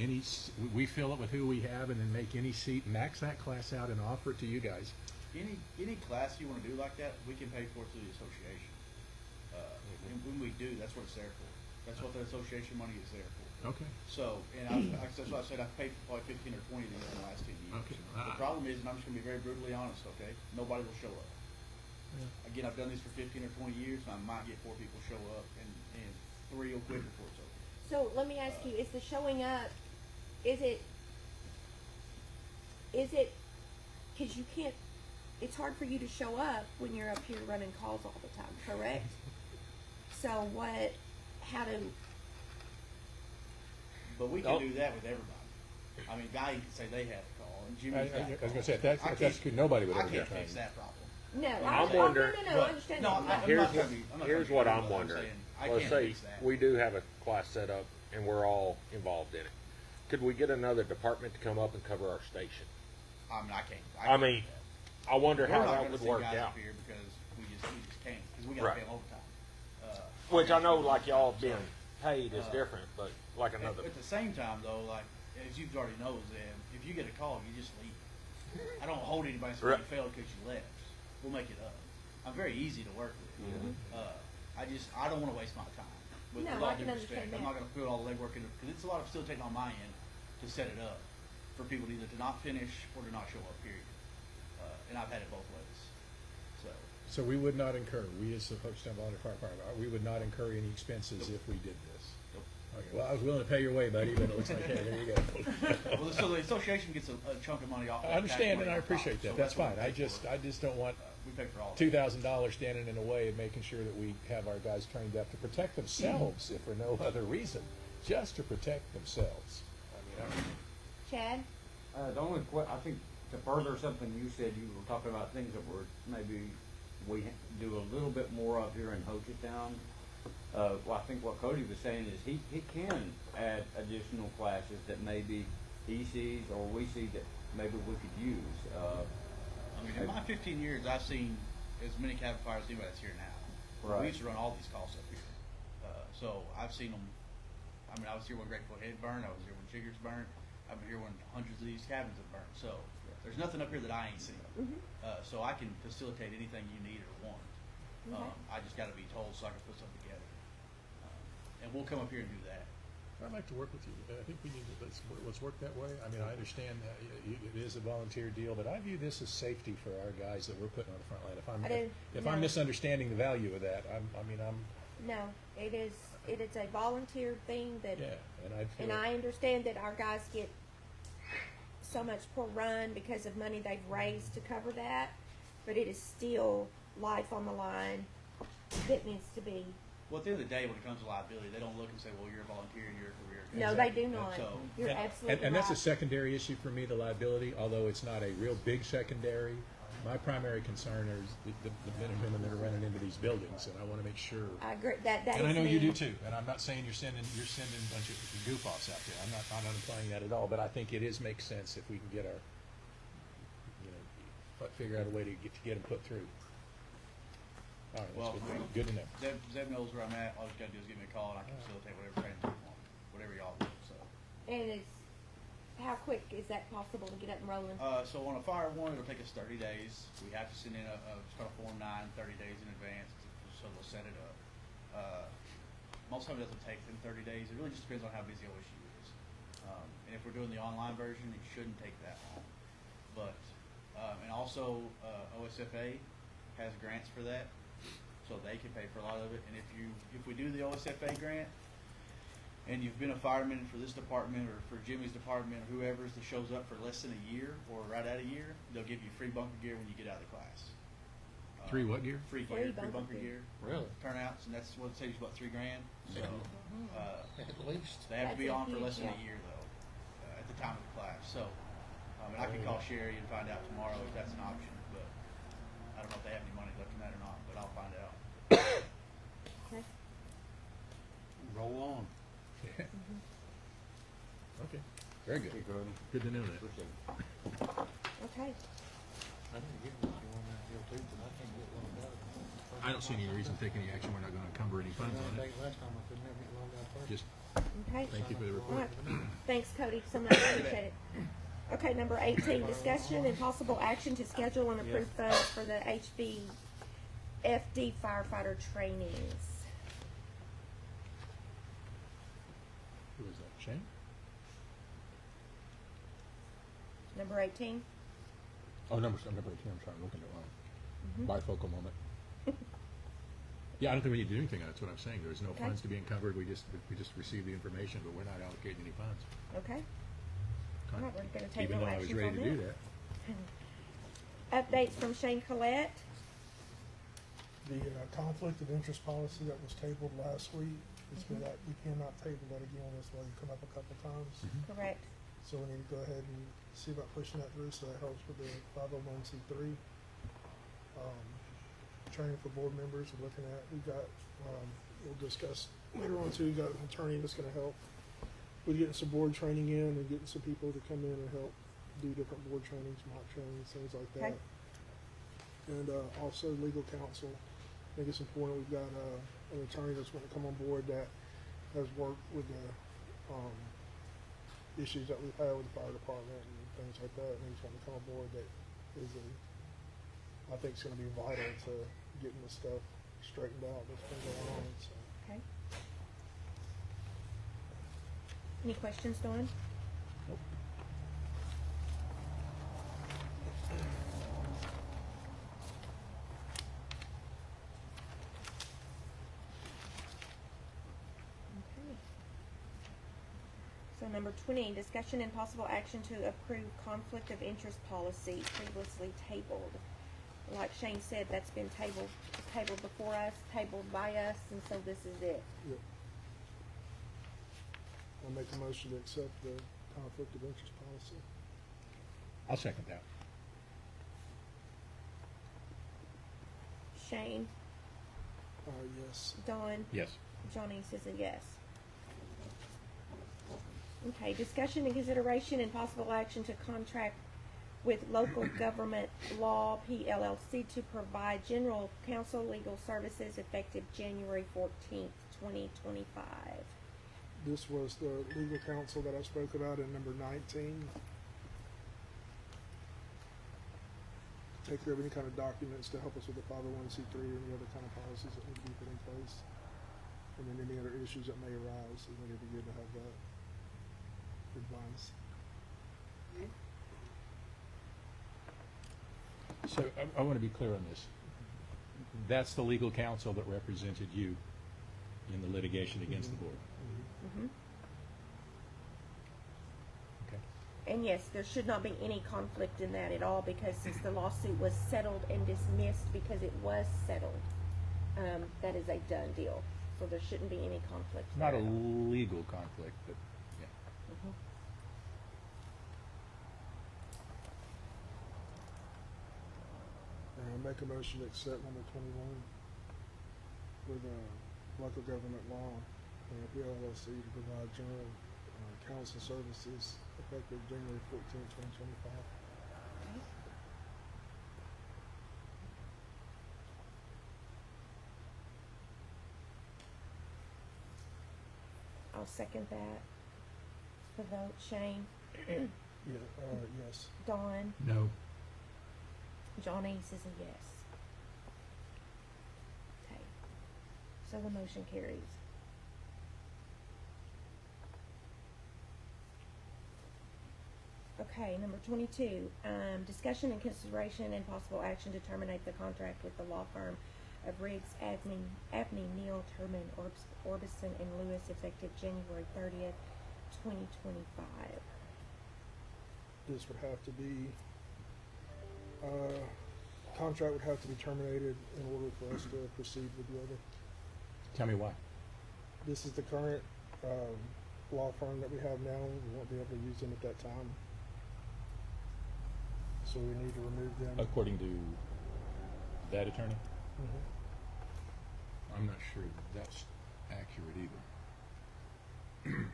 [SPEAKER 3] we fill it with who we have, and then make any seat, max that class out, and offer it to you guys.
[SPEAKER 8] Any class you want to do like that, we can pay for it through the association. And when we do, that's what it's there for. That's what the association money is there for.
[SPEAKER 3] Okay.
[SPEAKER 8] So, that's what I said, I've paid for probably 15 or 20 of these in the last 10 years.
[SPEAKER 3] Okay.
[SPEAKER 8] The problem is, and I'm just going to be very brutally honest, okay? Nobody will show up. Again, I've done these for 15 or 20 years, and I might get 4 people show up, and 3 will quit before it's over.
[SPEAKER 1] So let me ask you: is the showing up? Is it? Because you can't. It's hard for you to show up when you're up here running calls all the time. Correct. So what? How do?
[SPEAKER 8] But we can do that with everybody. I mean, Valiant can say they had a call, and Jimmy's got a
[SPEAKER 3] I
[SPEAKER 8] call.
[SPEAKER 3] was going to say, if that's good, nobody would
[SPEAKER 8] I
[SPEAKER 3] ever
[SPEAKER 8] can't
[SPEAKER 3] get
[SPEAKER 8] fix that problem.
[SPEAKER 1] No,
[SPEAKER 2] I'm wondering-
[SPEAKER 1] No, I understand
[SPEAKER 8] No,
[SPEAKER 1] that.
[SPEAKER 8] I'm
[SPEAKER 2] Here's
[SPEAKER 8] not trying to be- I'm not
[SPEAKER 2] here's
[SPEAKER 8] trying
[SPEAKER 2] what
[SPEAKER 8] to be
[SPEAKER 2] I'm
[SPEAKER 8] rude.
[SPEAKER 2] wondering.
[SPEAKER 8] saying I
[SPEAKER 2] Let's
[SPEAKER 8] can't
[SPEAKER 2] say
[SPEAKER 8] fix that.
[SPEAKER 2] we do have a class set up and we're all involved in it. Could we get another department to come up and cover our station?
[SPEAKER 8] I mean, I can't.
[SPEAKER 2] I
[SPEAKER 8] can't
[SPEAKER 2] mean,
[SPEAKER 8] do that.
[SPEAKER 2] I wonder
[SPEAKER 8] We're
[SPEAKER 2] how
[SPEAKER 8] not
[SPEAKER 2] that
[SPEAKER 8] gonna
[SPEAKER 2] would
[SPEAKER 8] send
[SPEAKER 2] work
[SPEAKER 8] guys
[SPEAKER 2] out.
[SPEAKER 8] up here because we just can't, because we got to
[SPEAKER 2] Right.
[SPEAKER 8] pay them overtime.
[SPEAKER 2] Which I know, like y'all being paid is different, but like another.
[SPEAKER 8] At the same time, though, like as you've already known, Zeb, if you get a call, you just leave. I don't hold anybody so
[SPEAKER 2] Right.
[SPEAKER 8] you failed because you left. We'll make it up. I'm very easy to work with. I don't want to waste my time. With
[SPEAKER 1] No,
[SPEAKER 8] all
[SPEAKER 1] I
[SPEAKER 8] due
[SPEAKER 1] can
[SPEAKER 8] respect,
[SPEAKER 1] understand
[SPEAKER 8] I'm
[SPEAKER 1] that.
[SPEAKER 8] not going to put all the legwork in it because it's a lot of facilitating on my end to set it up for people either to not finish or to not show up. Period. And I've had it both ways.
[SPEAKER 3] So we would not incur, we as the Hochatown Volunteer Fire Department, we would not incur any expenses if we did this.
[SPEAKER 8] Nope.
[SPEAKER 3] Okay, well, I was willing to pay your way, buddy, but it looks like, hey, there you go.
[SPEAKER 8] Well, so the association gets a chunk of money off.
[SPEAKER 3] I understand and I
[SPEAKER 8] tax money on top,
[SPEAKER 3] appreciate that,
[SPEAKER 8] so
[SPEAKER 3] that's
[SPEAKER 8] what
[SPEAKER 3] fine,
[SPEAKER 8] we pay for.
[SPEAKER 3] I just don't want
[SPEAKER 8] We pay for all.
[SPEAKER 3] $2,000 standing in the way of making sure that we have our guys trained up to protect themselves, if for no other reason, just to protect themselves. I mean,
[SPEAKER 1] Chad?
[SPEAKER 4] The only I think to further something you said, you were talking about things that were maybe we do a little bit more of here in Hochatown. Well, I think what Cody was saying is he can add additional classes that maybe he sees or we see that maybe we could use.
[SPEAKER 8] I mean, in my 15 years, I've seen as many cabin fires as anybody that's here now.
[SPEAKER 4] Right.
[SPEAKER 8] We used to run all these calls up here. So I've seen them. I mean, I was here when Grateful Head burned. I was here when Jiggers burned. I've been here when hundreds of these cabins have burned. So there's nothing up here that I ain't seen. So I can facilitate anything you need or want.
[SPEAKER 1] Okay.
[SPEAKER 8] I just got to be told so I can put something together. And we'll come up here and do that.
[SPEAKER 3] I'd like to work with you. I think we need to, let's work that way. I mean, I understand that it is a volunteer deal, but I view this as safety for our guys that we're putting on the front line. If I'm
[SPEAKER 1] no.
[SPEAKER 3] misunderstanding the value of that, I'm
[SPEAKER 1] No, it is a volunteer thing that,
[SPEAKER 3] yeah,
[SPEAKER 1] and I understand that our guys get so much per run because of money they've raised to cover that, but it is still life on the line that needs to be.
[SPEAKER 8] Well, at the end of the day, when it comes to liability, they don't look and say, well, you're a volunteer and you're a career.
[SPEAKER 1] No, they do not.
[SPEAKER 8] So,
[SPEAKER 1] You're absolutely
[SPEAKER 3] and that's a
[SPEAKER 1] right.
[SPEAKER 3] secondary issue for me, the liability, although it's not a real big secondary. My primary concern is the men and women that are running into these buildings, and I want to make sure.
[SPEAKER 1] I agree. That
[SPEAKER 3] And I
[SPEAKER 1] is
[SPEAKER 3] know
[SPEAKER 1] me.
[SPEAKER 3] you do too. And I'm not saying you're sending a bunch of goof offs out there. I'm not implying that at all. But I think it is makes sense if we can get our, figure out a way to get them put through. All right,
[SPEAKER 8] Well,
[SPEAKER 3] that's good to know.
[SPEAKER 8] Zeb knows where I'm at. All he's got to do is give me a call and I can facilitate whatever training you want, whatever y'all do. So,
[SPEAKER 1] And it's how quick is that possible to get up and rolling?
[SPEAKER 8] so on a fire one, it'll take us 30 days. We have to send in it's called a Form 9 30 days in advance, so they'll set it up. Most of it doesn't take them 30 days. It really just depends on how busy OSU is. And if we're doing the online version, it shouldn't take that long. But and also OSFA has grants for that, so they can pay for a lot of it. And if we do the OSFA grant, and you've been a fireman for this department or for Jimmy's department or whoever's that shows up for less than a year or right at a year, they'll give you free bunker gear when you get out of the class.
[SPEAKER 3] Free what gear?
[SPEAKER 8] Free
[SPEAKER 1] Free
[SPEAKER 8] gear, free
[SPEAKER 1] bunker
[SPEAKER 8] bunker
[SPEAKER 1] gear.
[SPEAKER 8] gear.
[SPEAKER 7] Really?
[SPEAKER 8] Turnouts, and that's what saves you about $3,000. So
[SPEAKER 7] At least.
[SPEAKER 8] they have to be
[SPEAKER 1] That's a
[SPEAKER 8] on for less than
[SPEAKER 1] huge
[SPEAKER 8] a year though, at the time of the class. So, and I can call Sherry and find out tomorrow if that's an option. But I don't know if they have any money left in that or not. But I'll find out.
[SPEAKER 1] Okay.
[SPEAKER 7] Roll on.
[SPEAKER 3] Yeah. Okay. Very good. Good to know that.
[SPEAKER 1] Okay.
[SPEAKER 7] I didn't get what you want that deal too, but I can't get one done.
[SPEAKER 3] I don't see any reason to take any action. We're not going to encumber any funds on it.
[SPEAKER 7] Last time I could never get one done first.
[SPEAKER 3] Just
[SPEAKER 1] Okay.
[SPEAKER 3] thank you for the
[SPEAKER 1] All
[SPEAKER 3] report.
[SPEAKER 1] right. Thanks, Cody, so much. Appreciate it. Okay, number 18, discussion and possible action to schedule and approve funds for the HVFD firefighter trainings.
[SPEAKER 3] Who was that? Shane?
[SPEAKER 1] Number 18.
[SPEAKER 3] Oh, number 18. I'm sorry. I'm looking at it wrong. Bifocal moment. Yeah, I don't think we need to do anything. That's what I'm saying. There's no
[SPEAKER 1] Okay.
[SPEAKER 3] funds to be encumbered. We just received the information, but we're not allocating any funds.
[SPEAKER 1] Okay. All right, we're going to take
[SPEAKER 3] Even
[SPEAKER 1] no
[SPEAKER 3] though I was
[SPEAKER 1] actions
[SPEAKER 3] ready
[SPEAKER 1] on
[SPEAKER 3] to do that.
[SPEAKER 1] Updates from Shane Collette.
[SPEAKER 5] The conflict of interest policy that was tabled last week, it's been like, we cannot table that again, that's why you come up a couple times.
[SPEAKER 1] Correct.
[SPEAKER 5] So we need to go ahead and see about pushing that through, so that helps with the 501c3. Training for board members, we're looking at, we've got, we'll discuss later on too, we've got an attorney that's gonna help with getting some board training in and getting some people to come in and help do different board trainings, mock trainings, things like that.
[SPEAKER 1] Okay.
[SPEAKER 5] And also legal counsel. I think it's important, we've got an attorney that's gonna come on board that has worked with the issues that we've had with the fire department and things like that, and he's gonna come on board that is I think it's gonna be vital to getting this stuff straightened out that's been going on, so.
[SPEAKER 1] Okay. Any questions, Dawn?
[SPEAKER 3] Nope.
[SPEAKER 1] Okay. So number 20, discussion and possible action to approve conflict of interest policy previously tabled. Like Shane said, that's been tabled before us, tabled by us, and so this is it.
[SPEAKER 5] Yep. I'll make a motion to accept the conflict of interest policy.
[SPEAKER 3] I'll second that.
[SPEAKER 1] Shane,
[SPEAKER 5] Yes.
[SPEAKER 1] Dawn,
[SPEAKER 3] Yes.
[SPEAKER 1] Johnny says a yes. Okay, discussion and consideration and possible action to contract with Local Government Law PLLC to provide general counsel legal services effective January 14th, 2025.
[SPEAKER 5] This was the legal counsel that I spoke about in number 19. Take care of any kind of documents to help us with the 501c3 or any other kind of policies that need to be put in place. And then any other issues that may arise, I think it'd be good to have that advice.
[SPEAKER 3] So I want to be clear on this. That's the legal counsel that represented you in the litigation against the board.
[SPEAKER 1] Mm-hmm.
[SPEAKER 3] Okay.
[SPEAKER 1] And yes, there should not be any conflict in that at all, because since the lawsuit was settled and dismissed because it was settled, that is a done deal. So there shouldn't be any conflict.
[SPEAKER 3] Not a
[SPEAKER 1] there at all.
[SPEAKER 3] legal conflict, but yeah.
[SPEAKER 1] Mhm.
[SPEAKER 5] And I make a motion to accept number 21 with local government law PLLC to provide general counsel services effective January 14th, 2025.
[SPEAKER 1] Okay. I'll second that. The vote, Shane,
[SPEAKER 5] Yes.
[SPEAKER 1] Dawn,
[SPEAKER 3] No.
[SPEAKER 1] John Ace is a yes. Okay. So the motion carries. Okay, number 22, discussion and consideration and possible action to terminate the contract with the law firm of Riggs, Abney, Neal, Turman, Orbison, and Lewis effective January 30th, 2025.
[SPEAKER 5] This would have to be, contract would have to be terminated in order for us to proceed with the other.
[SPEAKER 3] Tell me why.
[SPEAKER 5] This is the current law firm that we have now. We won't be able to use them at that time. So we need to remove them.
[SPEAKER 3] According to that attorney?
[SPEAKER 5] Mhm.
[SPEAKER 3] I'm not sure that's accurate either.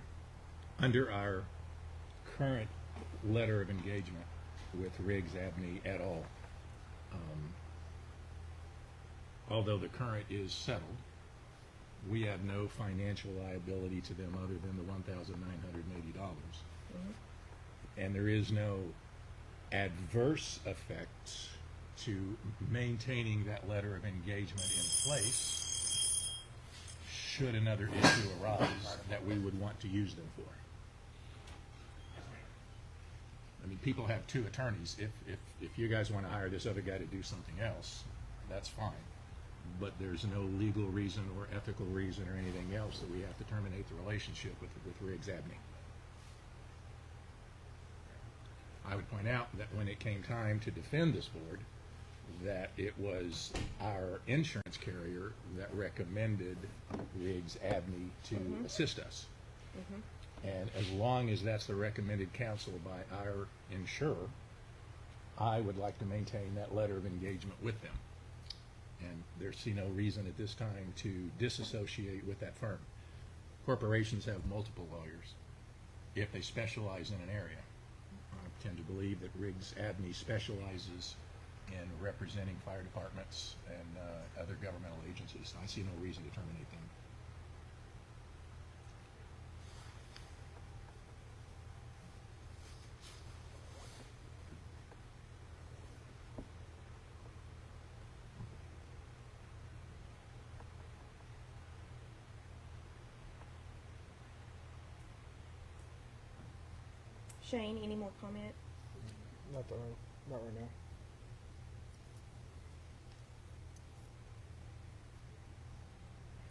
[SPEAKER 3] Under our current letter of engagement with Riggs, Abney et al., although the current is settled, we have no financial liability to them other than the $1,980. And there is no adverse effects to maintaining that letter of engagement in place should another issue arise that we would want to use them for. I mean, people have two attorneys. If you guys want to hire this other guy to do something else, that's fine. But there's no legal reason or ethical reason or anything else that we have to terminate the relationship with Riggs Abney. I would point out that when it came time to defend this board, that it was our insurance carrier that recommended Riggs Abney to assist us. And as long as that's the recommended counsel by our insurer, I would like to maintain that letter of engagement with them. And there's no reason at this time to disassociate with that firm. Corporations have multiple lawyers if they specialize in an area. I tend to believe that Riggs Abney specializes in representing fire departments and other governmental agencies. I see no reason to terminate them.
[SPEAKER 1] Shane, any more comment?
[SPEAKER 5] Not right now.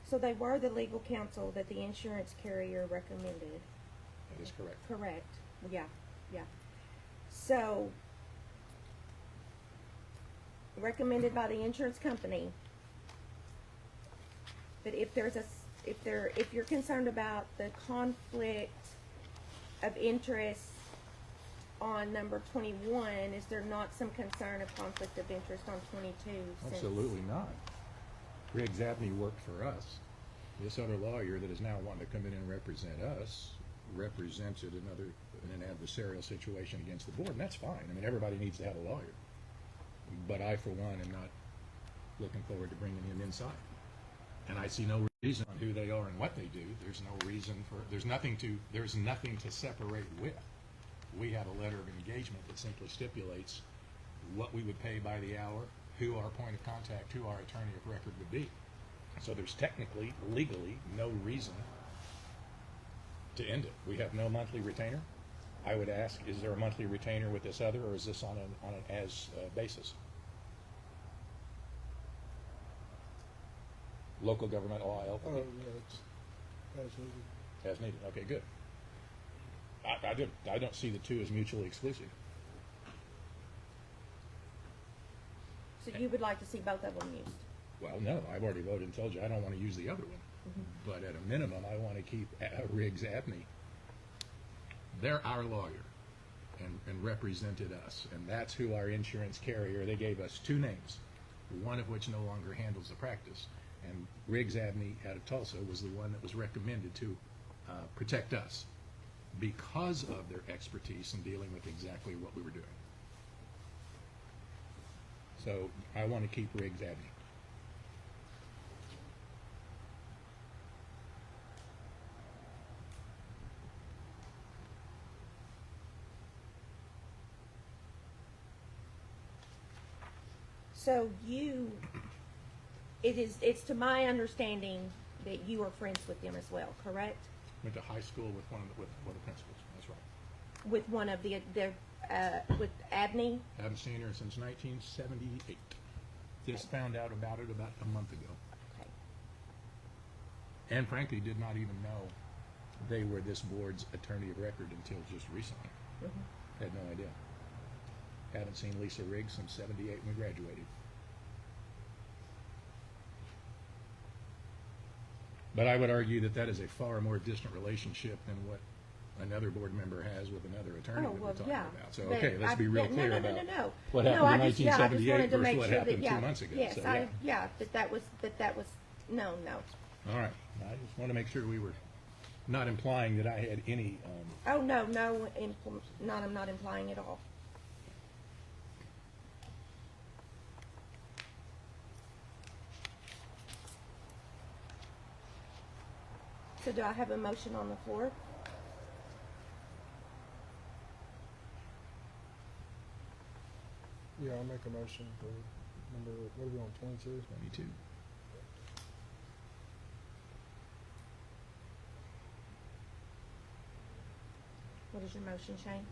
[SPEAKER 1] So they were the legal counsel that the insurance carrier recommended.
[SPEAKER 3] That is correct.
[SPEAKER 1] Correct. Yeah, yeah. So, recommended by the insurance company. But if you're concerned about the conflict of interest on number 21, is there not some concern of conflict of interest on 22? since-
[SPEAKER 3] Absolutely not. Riggs Abney worked for us. This other lawyer that is now wanting to come in and represent us represented in an adversarial situation against the board, and that's fine. I mean, everybody needs to have a lawyer. But I, for one, am not looking forward to bringing him inside. And I see no reason on who they are and what they do. There's no reason for, there's nothing to separate with. We have a letter of engagement that simply stipulates what we would pay by the hour, who our point of contact, who our attorney of record would be. So there's technically, legally, no reason to end it. We have no monthly retainer. I would ask, is there a monthly retainer with this other, or is this on an as basis? Local government law,
[SPEAKER 5] Oh, yeah, it's as needed.
[SPEAKER 3] as needed. Okay, good. I don't see the two as mutually exclusive.
[SPEAKER 1] So you would like to see both of them used?
[SPEAKER 3] Well, no, I've already voted and told you I don't want to use the other one. But at a minimum, I want to keep Riggs Abney. They're our lawyer and represented us, and that's who our insurance carrier, they gave us two names, one of which no longer handles the practice. And Riggs Abney out of Tulsa was the one that was recommended to protect us because of their expertise in dealing with exactly what we were doing. So I want to keep Riggs Abney.
[SPEAKER 1] So it's to my understanding that you are friends with them as well, correct?
[SPEAKER 3] Went to high school with one of the principals. That's right.
[SPEAKER 1] With one of with Abney?
[SPEAKER 3] Haven't seen her since 1978. Just found out about it about a month ago.
[SPEAKER 1] Okay.
[SPEAKER 3] And frankly, did not even know they were this board's attorney of record until just recently. Had no idea. Haven't seen Lisa Riggs since 78 when we graduated. But I would argue that that is a far more distant relationship than what another board member has with another attorney
[SPEAKER 1] Oh,
[SPEAKER 3] that we're
[SPEAKER 1] well,
[SPEAKER 3] talking
[SPEAKER 1] yeah.
[SPEAKER 3] about. So,
[SPEAKER 1] But
[SPEAKER 3] okay, let's be real
[SPEAKER 1] no,
[SPEAKER 3] clear
[SPEAKER 1] no,
[SPEAKER 3] about
[SPEAKER 1] no.
[SPEAKER 3] what
[SPEAKER 1] No,
[SPEAKER 3] happened in
[SPEAKER 1] I just wanted
[SPEAKER 3] 1978
[SPEAKER 1] to
[SPEAKER 3] versus
[SPEAKER 1] make
[SPEAKER 3] what
[SPEAKER 1] sure
[SPEAKER 3] happened
[SPEAKER 1] that,
[SPEAKER 3] 2 months ago.
[SPEAKER 1] Yes,
[SPEAKER 3] So,
[SPEAKER 1] that was, no.
[SPEAKER 3] All right. I just want to make sure we were not implying that I had any.
[SPEAKER 1] Oh, no, I'm not implying at all. So do I have a motion on the floor?
[SPEAKER 5] Yeah, I'll make a motion for number, what are we on, 22?
[SPEAKER 3] 22.
[SPEAKER 1] What is your motion, Shane?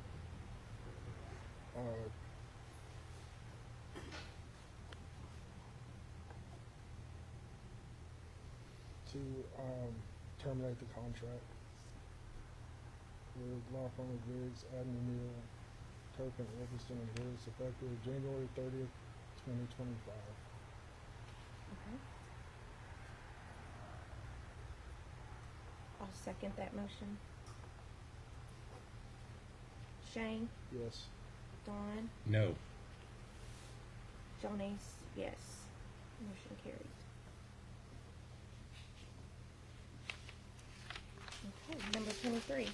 [SPEAKER 5] To terminate the contract with law firm of Riggs, Abney Neal, Turpin, Livingston, and Lewis, effective January 30th, 2025.
[SPEAKER 1] Okay. I'll second that motion. Shane?
[SPEAKER 5] Yes.
[SPEAKER 1] Dawn?
[SPEAKER 3] No.
[SPEAKER 1] Johnny's, yes. Motion carries. Okay, number 23.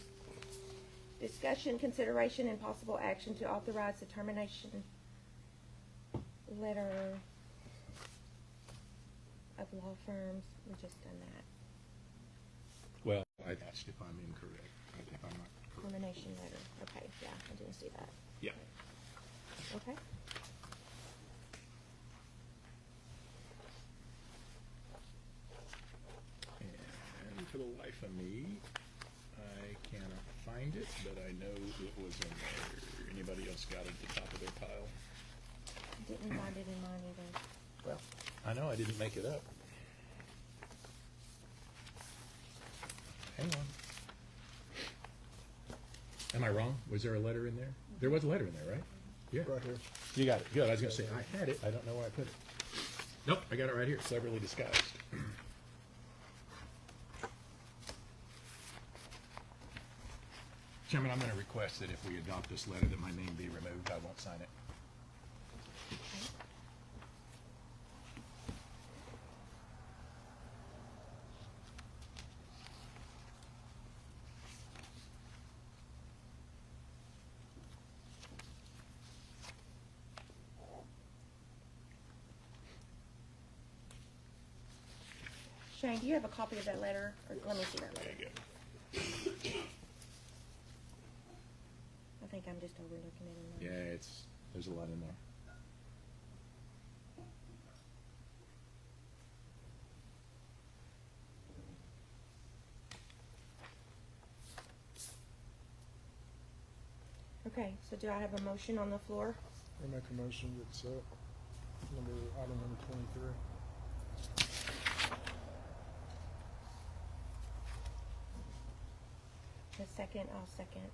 [SPEAKER 1] Discussion, consideration, and possible action to authorize the termination letter of law firms. We just done that.
[SPEAKER 3] Well, I asked if I'm incorrect. If I'm not correct.
[SPEAKER 1] Termination letter. Okay, yeah, I didn't see that.
[SPEAKER 3] Yeah.
[SPEAKER 1] Okay.
[SPEAKER 3] And for the life of me, I cannot find it, but I know it was in there. Anybody else got it at the top of their pile?
[SPEAKER 1] Didn't find it in mine either.
[SPEAKER 3] Well, I know I didn't make it up. Hang on. Am I wrong? Was there a letter in there? There was a letter in there, right? Yeah.
[SPEAKER 5] Right here.
[SPEAKER 3] You got it. Good. I was going to say, I had it. I don't know where I put it. Nope, I got it right here. Cleverly disguised. Chairman, I'm going to request that if we adopt this letter, that my name be removed. I won't sign it.
[SPEAKER 1] Shane, do you have a copy of that letter? Or let me see that letter.
[SPEAKER 3] There you go.
[SPEAKER 1] I think I'm just overlooking it.
[SPEAKER 3] Yeah, there's a lot in there.
[SPEAKER 1] Okay, so do I have a motion on the floor?
[SPEAKER 5] I make a motion to accept item number 23.
[SPEAKER 1] A second, I'll second.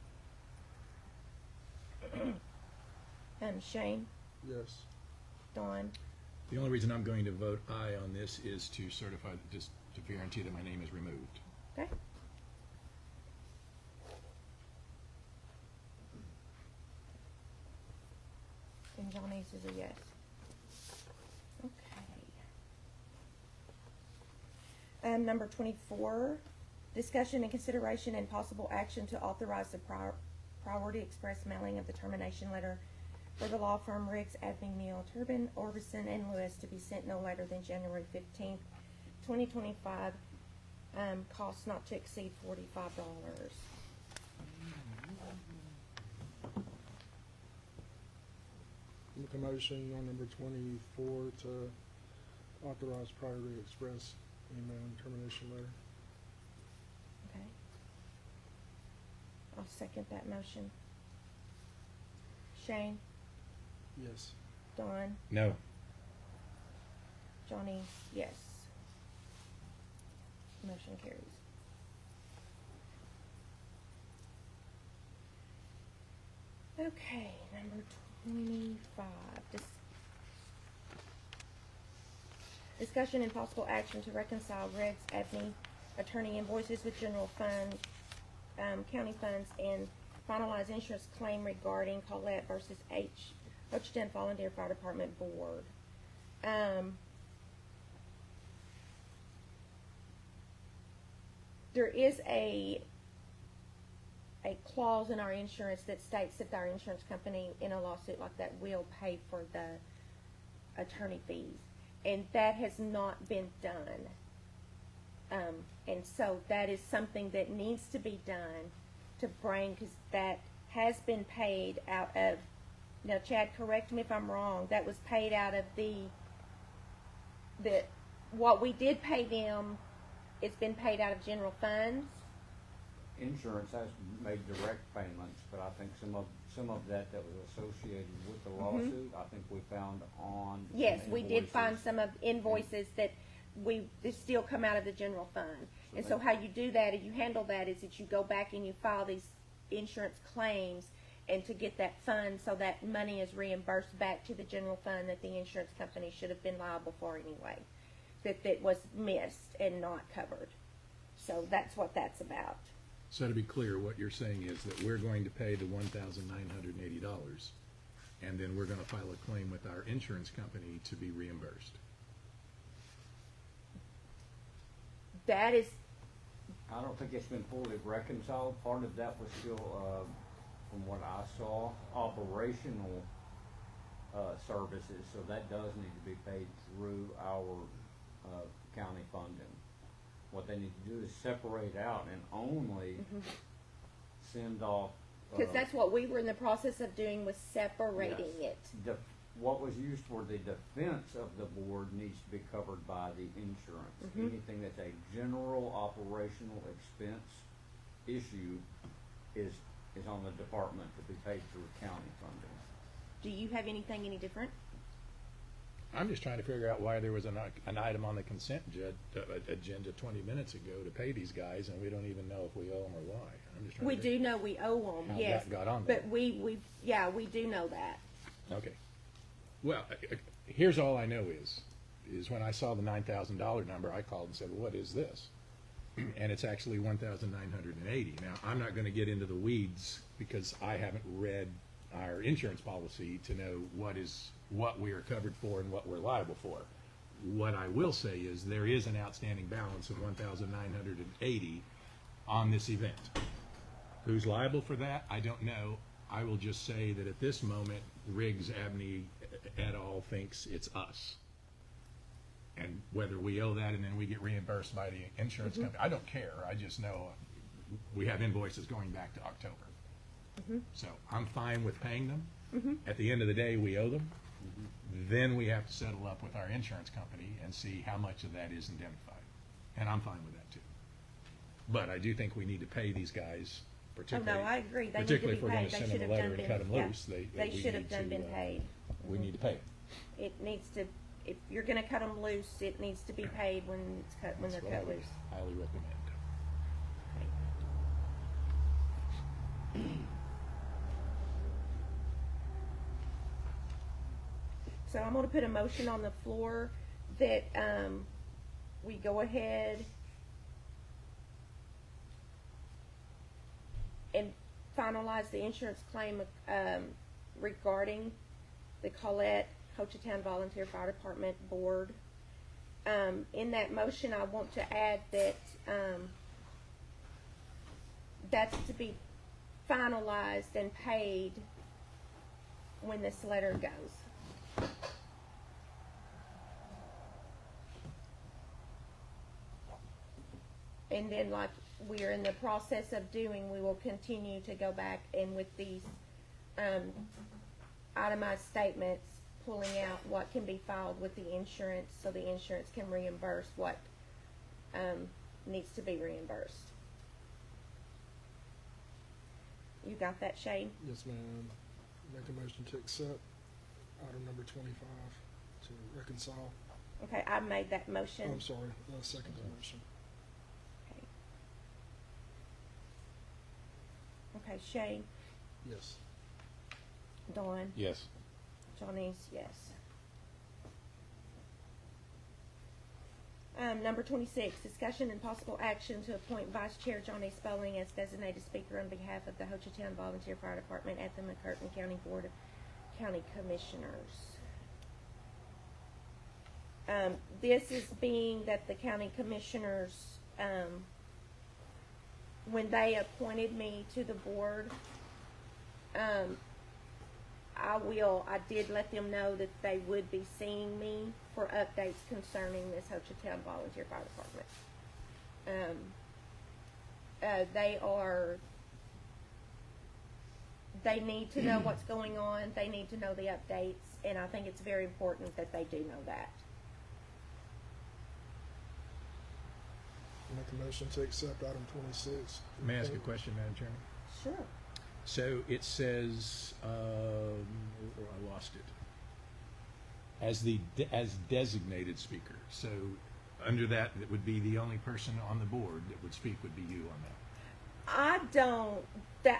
[SPEAKER 1] Shane,
[SPEAKER 5] Yes.
[SPEAKER 1] Dawn,
[SPEAKER 3] The only reason I'm going to vote aye on this is to certify, just to guarantee that my name is removed.
[SPEAKER 1] okay? And Johnny's is a yes. Okay. Number 24, discussion and consideration and possible action to authorize the priority express mailing of the termination letter for the law firm Riggs, Abney, Neal, Turbin, Orbison, and Lewis to be sent no later than January 15th, 2025. Cost not to exceed $45.
[SPEAKER 5] Make a motion on number 24 to authorize Priority Express email and termination letter.
[SPEAKER 1] Okay. I'll second that motion. Shane,
[SPEAKER 5] Yes.
[SPEAKER 1] Dawn,
[SPEAKER 3] No.
[SPEAKER 1] Johnny, yes. Motion carries. Okay, number 25. Discussion and possible action to reconcile Riggs Abney attorney invoices with general fund, county funds, and finalize insurance claim regarding Colette versus Hochatown Volunteer Fire Department Board. There is a clause in our insurance that states that our insurance company in a lawsuit like that will pay for the attorney fees, and that has not been done. And so that is something that needs to be done to bring, because that has been paid out of, now Chad, correct me if I'm wrong, that was paid out of what we did pay them, it's been paid out of general funds.
[SPEAKER 4] Insurance has made direct payments, but I think some of that was associated with the lawsuit, I think we found on.
[SPEAKER 1] Yes,
[SPEAKER 4] some
[SPEAKER 1] we did
[SPEAKER 4] invoices.
[SPEAKER 1] find some of invoices that they still come out of the general fund. And so how you do that, and you handle that, is that you go back and you file these insurance claims, and to get that fund, so that money is reimbursed back to the general fund that the insurance company should have been liable for anyway, that was missed and not covered. So that's what that's about.
[SPEAKER 3] So to be clear, what you're saying is that we're going to pay the $1,980, and then we're going to file a claim with our insurance company to be reimbursed.
[SPEAKER 1] That is,
[SPEAKER 4] I don't think it's been fully reconciled. Part of that was still, from what I saw, operational services, so that does need to be paid through our county funding. What they need to do is separate out and only send off.
[SPEAKER 1] because that's what we were in the process of doing, was separating
[SPEAKER 4] Yes.
[SPEAKER 1] it.
[SPEAKER 4] What was used for the defense of the board needs to be covered by the insurance. Anything that's a general operational expense issue is on the department to be paid through county funding.
[SPEAKER 1] Do you have anything any different?
[SPEAKER 3] I'm just trying to figure out why there was an item on the consent agenda 20 minutes ago to pay these guys, and we don't even know if we owe them or why. I'm just trying
[SPEAKER 1] We
[SPEAKER 3] to
[SPEAKER 1] do know we owe them,
[SPEAKER 3] How
[SPEAKER 1] yes.
[SPEAKER 3] that got on there.
[SPEAKER 1] But we do know that.
[SPEAKER 3] Okay. Well, here's all I know is when I saw the $9,000 number, I called and said, well, what is this? And it's actually $1,980. Now, I'm not going to get into the weeds because I haven't read our insurance policy to know what we are covered for and what we're liable for. What I will say is there is an outstanding balance of $1,980 on this event. Who's liable for that? I don't know. I will just say that at this moment, Riggs, Abney et al. Thinks it's us. And whether we owe that and then we get reimbursed by the insurance company, I don't care. I just know we have invoices going back to October. So I'm fine with paying them. At the end of the day, we owe them. Then we have to settle up with our insurance company and see how much of that is indemnified. And I'm fine with that too. But I do think we need to pay these guys,
[SPEAKER 1] Oh,
[SPEAKER 3] particularly.
[SPEAKER 1] no, I agree. They need to
[SPEAKER 3] particularly
[SPEAKER 1] be
[SPEAKER 3] if we're going
[SPEAKER 1] paid.
[SPEAKER 3] to
[SPEAKER 1] They
[SPEAKER 3] send
[SPEAKER 1] should
[SPEAKER 3] them
[SPEAKER 1] have
[SPEAKER 3] a
[SPEAKER 1] done
[SPEAKER 3] letter and
[SPEAKER 1] been,
[SPEAKER 3] cut them
[SPEAKER 1] yeah.
[SPEAKER 3] loose.
[SPEAKER 1] They
[SPEAKER 3] we
[SPEAKER 1] should have
[SPEAKER 3] need
[SPEAKER 1] done
[SPEAKER 3] to,
[SPEAKER 1] been paid.
[SPEAKER 3] We need to pay them.
[SPEAKER 1] It needs to, if you're gonna cut them loose, it needs to be paid when it's cut, when
[SPEAKER 3] That's
[SPEAKER 1] they're
[SPEAKER 3] what I
[SPEAKER 1] cut
[SPEAKER 3] would
[SPEAKER 1] loose.
[SPEAKER 3] highly recommend.
[SPEAKER 1] So I'm gonna put a motion on the floor that, we go ahead and finalize the insurance claim, regarding the Colette Hochatown Volunteer Fire Department Board. In that motion, I want to add that, that's to be finalized and paid when this letter goes. And then, like we're in the process of doing, we will continue to go back and with these itemized statements, pulling out what can be filed with the insurance so the insurance can reimburse what needs to be reimbursed. You got that, Shane?
[SPEAKER 5] Yes, ma'am. Make a motion to accept item number 25 to reconcile.
[SPEAKER 1] Okay, I made that
[SPEAKER 5] Oh,
[SPEAKER 1] motion.
[SPEAKER 5] I'm sorry, second motion.
[SPEAKER 1] Okay, Shane,
[SPEAKER 5] Yes.
[SPEAKER 1] Dawn,
[SPEAKER 3] Yes.
[SPEAKER 1] Johnny's, yes. Number 26, discussion and possible action to appoint Vice Chair Johnny Spelling as designated speaker on behalf of the Hochatown Volunteer Fire Department at the McCurtain County Board of County Commissioners. This is being that the county commissioners, when they appointed me to the board, I did let them know that they would be seeing me for updates concerning this Hochatown Volunteer Fire Department. They need to know what's going on, they need to know the updates, and I think it's very important that they do know that.
[SPEAKER 5] Make a motion to accept item 26.
[SPEAKER 3] May I ask a question, Madam Chairman?
[SPEAKER 1] Sure.
[SPEAKER 3] So it says, I lost it. As designated speaker. So under that, it would be the only person on the board that would speak would be you on that.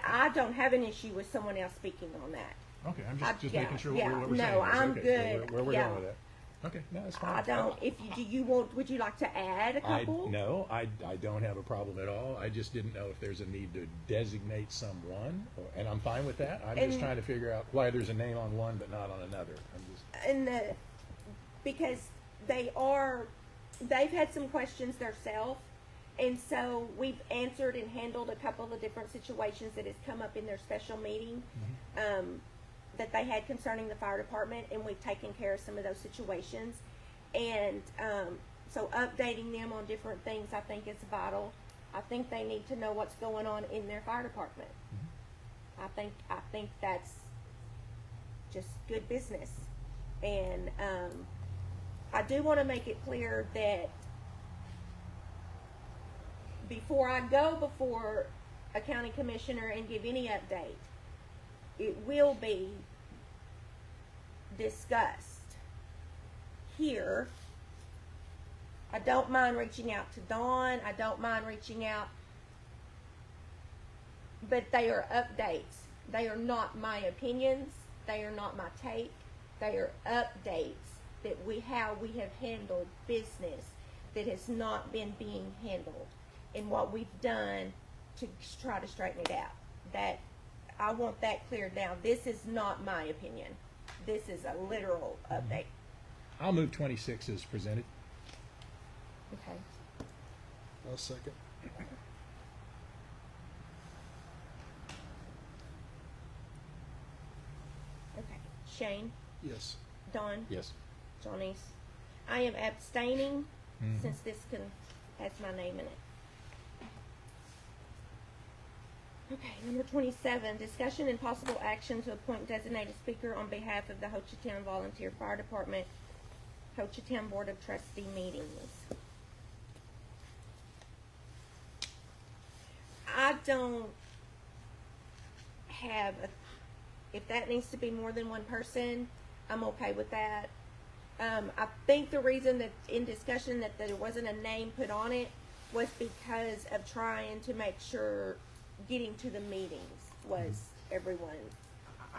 [SPEAKER 1] I don't have an issue with someone else speaking on that.
[SPEAKER 3] Okay, I'm just
[SPEAKER 1] Yeah,
[SPEAKER 3] making sure
[SPEAKER 1] yeah,
[SPEAKER 3] what we're
[SPEAKER 1] no,
[SPEAKER 3] saying. is.
[SPEAKER 1] I'm
[SPEAKER 3] Okay,
[SPEAKER 1] good,
[SPEAKER 3] So where we're
[SPEAKER 1] yeah.
[SPEAKER 3] going with that. Okay, no, that's fine.
[SPEAKER 1] I don't, would you like to add a couple?
[SPEAKER 3] No, I don't have a problem at all. I just didn't know if there's a need to designate someone, and I'm fine with that. I'm just
[SPEAKER 1] And-
[SPEAKER 3] trying to figure out why there's a name on one but not on another.
[SPEAKER 1] Because they've had some questions themselves, and so we've answered and handled a couple of different situations that has come up in their special meeting, that they had concerning the fire department, and we've taken care of some of those situations. And so updating them on different things I think is vital. I think they need to know what's going on in their fire department. I think that's just good business. And I do want to make it clear that before I go before a county commissioner and give any update, it will be discussed here. I don't mind reaching out to Dawn. I don't mind reaching out, but they are updates. They are not my opinions. They are not my take. They are updates that how we have handled business that has not been being handled, and what we've done to try to straighten it out. That I want that cleared down. This is not my opinion. This is a literal update.
[SPEAKER 3] I'll move 26 as presented.
[SPEAKER 1] Okay.
[SPEAKER 5] I'll second.
[SPEAKER 1] Okay. Shane,
[SPEAKER 5] Yes.
[SPEAKER 1] Dawn,
[SPEAKER 3] Yes.
[SPEAKER 1] Johnny's. I am abstaining
[SPEAKER 3] Mhm.
[SPEAKER 1] since this has my name in it. Okay, number 27, discussion and possible action to appoint designated speaker on behalf of the Hochatown Volunteer Fire Department, Hochatown Board of Trustee meetings. I don't have if that needs to be more than one person, I'm okay with that. I think the reason that in discussion that there wasn't a name put on it was because of trying to make sure getting to the meetings was everyone.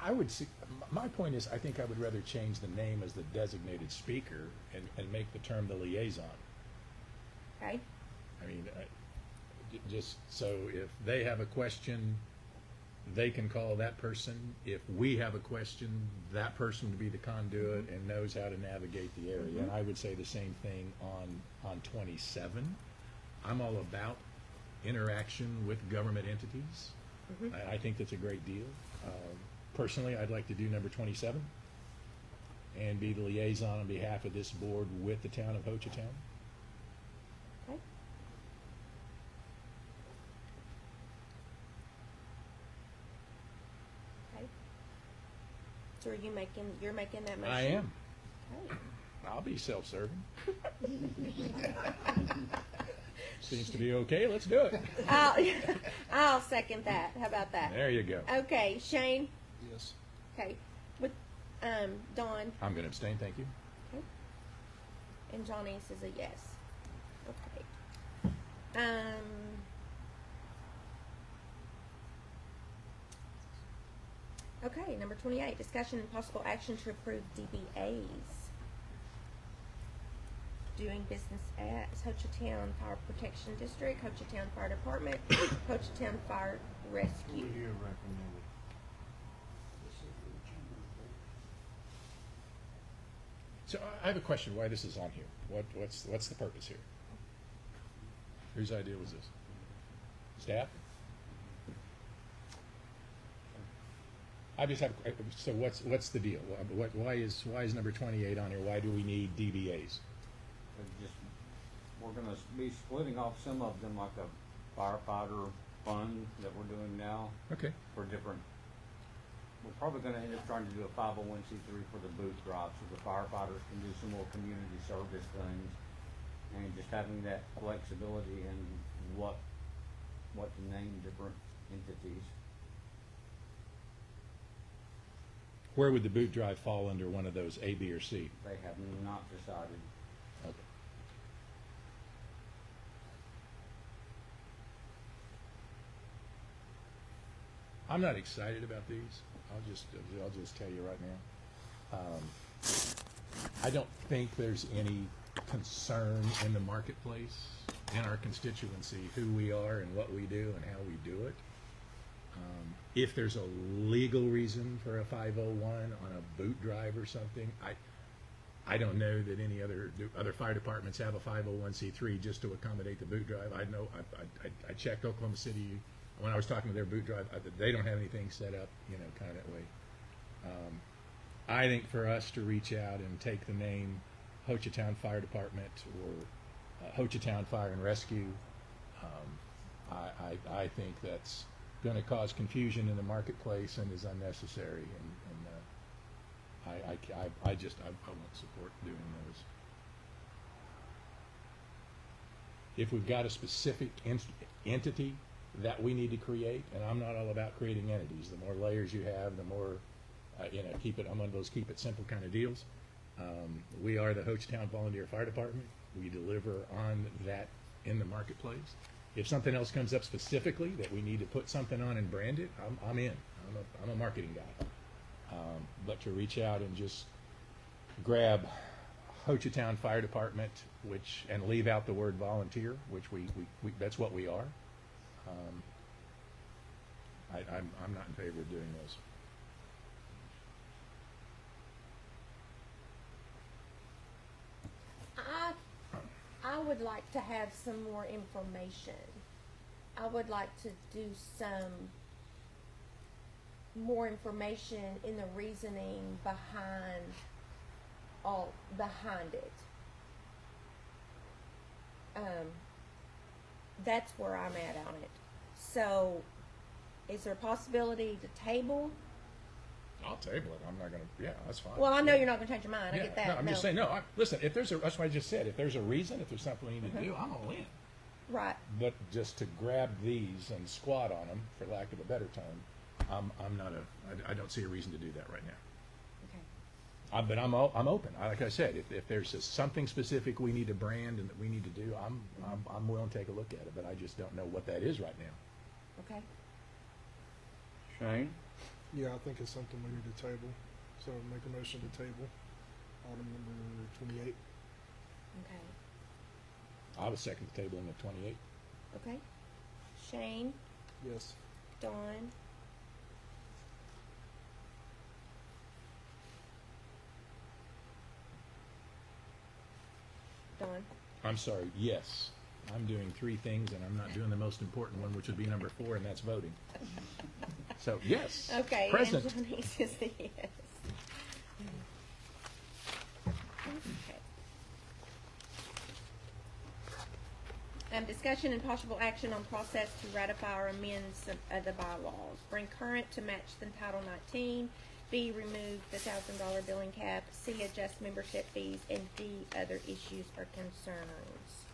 [SPEAKER 3] I would see, my point is, I think I would rather change the name as the designated speaker and make the term the liaison.
[SPEAKER 1] Okay?
[SPEAKER 3] I mean, just so if they have a question, they can call that person. If we have a question, that person would be the conduit and knows how to navigate the area. And I would say the same thing on 27. I'm all about interaction with government entities. I think that's a great deal. Personally, I'd like to do number 27 and be the liaison on behalf of this board with the town of Hochatown.
[SPEAKER 1] Okay. Okay. So you're making that motion?
[SPEAKER 3] I am.
[SPEAKER 1] Okay.
[SPEAKER 3] I'll be self-serving. Seems to be okay. Let's do it.
[SPEAKER 1] I'll second that. How about that?
[SPEAKER 3] There you go.
[SPEAKER 1] Okay, Shane.
[SPEAKER 5] Yes.
[SPEAKER 1] Okay, with Dawn.
[SPEAKER 3] I'm going to abstain. Thank you.
[SPEAKER 1] Okay, and Johnny says a yes. Okay. Okay, number 28. Discussion and possible action to approve DBAs. Doing business as Hochatown Fire Protection District, Hochatown Fire Department, Hochatown Fire Rescue.
[SPEAKER 7] Who you recommended?
[SPEAKER 3] So I have a question. Why this is on here? What's the purpose here? Whose idea was this? Staff? I just have. So what's the deal? Why is number 28 on here? Why do we need DBAs?
[SPEAKER 4] We're gonna be splitting off some of them, like a firefighter fund that we're doing now
[SPEAKER 3] Okay.
[SPEAKER 4] for different. We're probably gonna end up trying to do a 501c3 for the boot drive, so the firefighters can do some more community service things, and just having that flexibility in what to name different entities.
[SPEAKER 3] Where would the boot drive fall under one of those, A, B, or C?
[SPEAKER 4] They have not decided.
[SPEAKER 3] Okay. I'm not excited about these. I'll just tell you right now. I don't think there's any concern in the marketplace, in our constituency, who we are and what we do and how we do it. If there's a legal reason for a 501 on a boot drive or something, I don't know that any other fire departments have a 501c3 just to accommodate the boot drive. I know I checked Oklahoma City when I was talking to their boot drive. They don't have anything set up, kind of that way. I think for us to reach out and take the name Hochatown Fire Department or Hochatown Fire and Rescue, I think that's going to cause confusion in the marketplace and is unnecessary. And I won't support doing those. If we've got a specific entity that we need to create, and I'm not all about creating entities. The more layers you have, the more, keep it. I'm one of those keep it simple kind of deals. We are the Hochatown Volunteer Fire Department. We deliver on that in the marketplace. If something else comes up specifically that we need to put something on and brand it, I'm in. I'm a marketing guy. But to reach out and just grab Hochatown Fire Department, and leave out the word volunteer, which we that's what we are. I'm not in favor of doing those.
[SPEAKER 1] I would like to have some more information. I would like to do some more information in the reasoning behind it. That's where I'm at on it. So, is there a possibility to table?
[SPEAKER 3] I'll table it. I'm not gonna, yeah, that's fine.
[SPEAKER 1] Well, I know you're not going to change your mind. I
[SPEAKER 3] Yeah,
[SPEAKER 1] get that.
[SPEAKER 3] no, I'm just saying, listen, if there's that's what I just said. If there's a reason, if there's something we need to do, I'm all in.
[SPEAKER 1] Right.
[SPEAKER 3] But just to grab these and squat on them, for lack of a better term, I don't see a reason to do that right now.
[SPEAKER 1] Okay.
[SPEAKER 3] But I'm open. Like I said, if there's something specific we need to brand and that we need to do, I'm willing to take a look at it. But I just don't know what that is right now.
[SPEAKER 1] Okay.
[SPEAKER 4] Shane?
[SPEAKER 5] Yeah, I think it's something we need to table. So make a motion to table item number 28.
[SPEAKER 1] Okay.
[SPEAKER 3] I was second the table in the 28.
[SPEAKER 1] Okay. Shane,
[SPEAKER 5] Yes.
[SPEAKER 1] Dawn, Dawn.
[SPEAKER 3] I'm sorry. Yes, I'm doing three things, and I'm not doing the most important one, which would be number 4, and that's voting. So yes.
[SPEAKER 1] Okay.
[SPEAKER 3] Present.
[SPEAKER 1] And Johnny says yes. Okay. Discussion and possible action on process to ratify or amend some of the bylaws. Bring current to match the Title 19. B, remove the $1,000 billing cap. C, adjust membership fees. And D, other issues or concerns.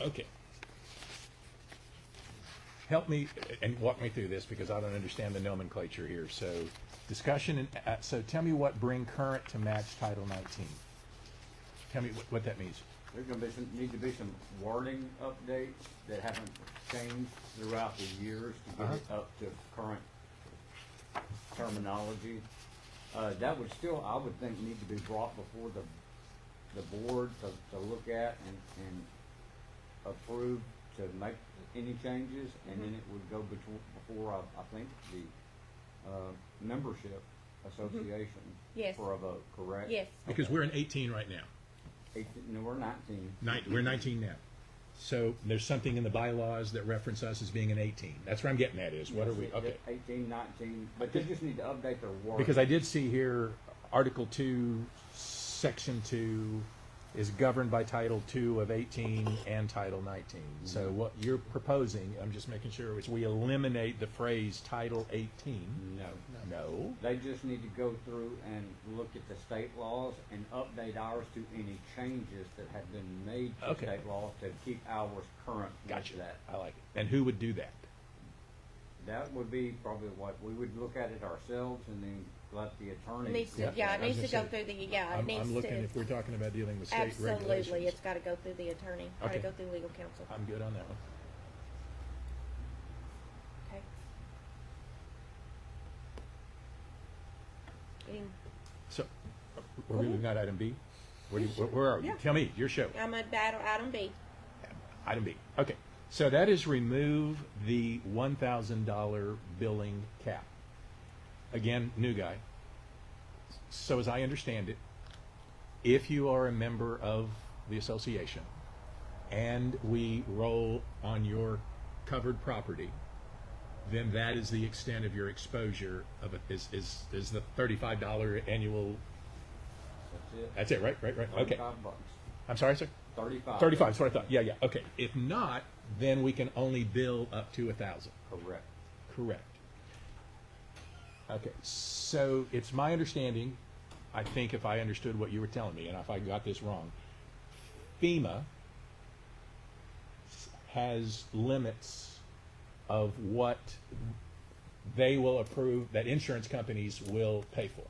[SPEAKER 3] Okay. Help me and walk me through this because I don't understand the nomenclature here. So, discussion and so tell me what bring current to match Title 19. Tell me what that means.
[SPEAKER 4] There's gonna be need to be some wording updates that haven't changed throughout the years to get it up to current terminology. That would still, I would think, need to be brought before the board to look at and approve to make any changes, and then it would go before I think the membership association
[SPEAKER 1] Yes.
[SPEAKER 4] for a vote. Correct?
[SPEAKER 1] Yes.
[SPEAKER 3] Because we're in 18 right now.
[SPEAKER 4] 18, no, we're 19.
[SPEAKER 3] We're 19 now. So there's something in the bylaws that reference us as being an 18. That's where I'm getting at is what are we? Okay.
[SPEAKER 4] 18, 19, but they just need to update their wording.
[SPEAKER 3] Because I did see here Article 2, Section 2 is governed by Title 2 of 18 and Title 19. So what you're proposing, I'm just making sure, is we eliminate the phrase Title 18.
[SPEAKER 4] No.
[SPEAKER 3] No.
[SPEAKER 4] They just need to go through and look at the state laws and update ours to any changes that have been made to
[SPEAKER 3] Okay.
[SPEAKER 4] state law to keep ours current
[SPEAKER 3] Gotcha.
[SPEAKER 4] with that.
[SPEAKER 3] I like it. And who would do that?
[SPEAKER 4] That would be probably what, we would look at it ourselves and then let the attorney.
[SPEAKER 1] Needs to,
[SPEAKER 3] Yeah,
[SPEAKER 1] yeah,
[SPEAKER 3] I
[SPEAKER 1] it
[SPEAKER 3] was
[SPEAKER 1] needs to
[SPEAKER 3] gonna
[SPEAKER 1] go
[SPEAKER 3] say,
[SPEAKER 1] through the, yeah, it needs
[SPEAKER 3] I'm looking,
[SPEAKER 1] to.
[SPEAKER 3] if we're talking about dealing with state regulations.
[SPEAKER 1] Absolutely, it's got to go through the attorney, got to
[SPEAKER 3] Okay.
[SPEAKER 1] go through legal counsel.
[SPEAKER 3] I'm good on that one.
[SPEAKER 1] Okay. Getting-
[SPEAKER 3] So, we've got item B? Where are you?
[SPEAKER 1] Yeah.
[SPEAKER 3] Tell me, your show.
[SPEAKER 1] I'm at battle item B.
[SPEAKER 3] Item B. Okay. So that is remove the $1,000 billing cap. Again, new guy. So as I understand it, if you are a member of the association and we roll on your covered property, then that is the extent of your exposure of it is the $35 annual.
[SPEAKER 4] That's it.
[SPEAKER 3] That's it, right? Okay.
[SPEAKER 4] $35.
[SPEAKER 3] I'm sorry, sir?
[SPEAKER 4] 35.
[SPEAKER 3] 35 is what I thought. Yeah. Okay. If not, then we can only bill up to 1,000.
[SPEAKER 4] Correct.
[SPEAKER 3] Correct. Okay. So it's my understanding, I think if I understood what you were telling me, and if I got this wrong, FEMA has limits of what they will approve that insurance companies will pay for.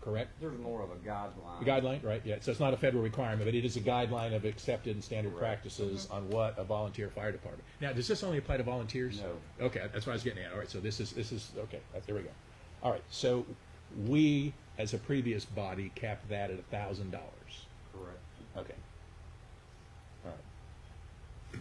[SPEAKER 3] Correct?
[SPEAKER 4] There's more of a guideline.
[SPEAKER 3] A guideline, right? Yeah. So it's not a federal requirement, but it is a guideline of accepted and standard
[SPEAKER 4] Correct.
[SPEAKER 3] practices on what a volunteer fire department. Now, does this only apply to volunteers?
[SPEAKER 4] No.
[SPEAKER 3] Okay, that's what I was getting at. All right, so this is okay. There we go. All right, so we, as a previous body, capped that at $1,000.
[SPEAKER 4] Correct.
[SPEAKER 3] Okay. All right.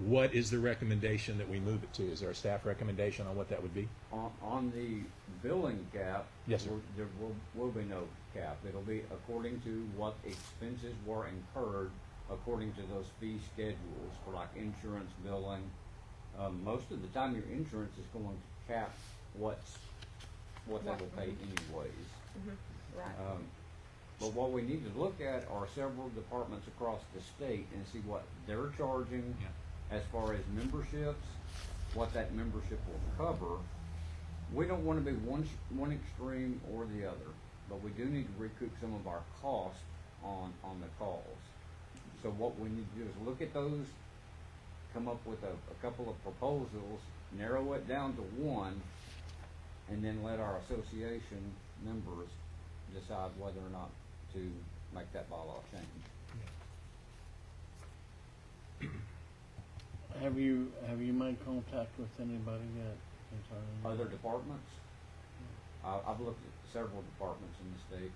[SPEAKER 3] What is the recommendation that we move it to? Is there a staff recommendation on what that would be?
[SPEAKER 4] On the billing cap,
[SPEAKER 3] Yes, sir.
[SPEAKER 4] there will be no cap. It'll be according to what expenses were incurred according to those fee schedules for like insurance billing. Most of the time, your insurance is going to cap what they will pay anyways.
[SPEAKER 1] Right.
[SPEAKER 4] But what we need to look at are several departments across the state and see what they're charging as far as memberships, what that membership will cover. We don't want to be one extreme or the other, but we do need to recoup some of our costs on the calls. So what we need to do is look at those, come up with a couple of proposals, narrow it down to one, and then let our association members decide whether or not to make that bylaw change.
[SPEAKER 7] Have you made contact with anybody yet?
[SPEAKER 4] Other departments? I've looked at several departments in the state.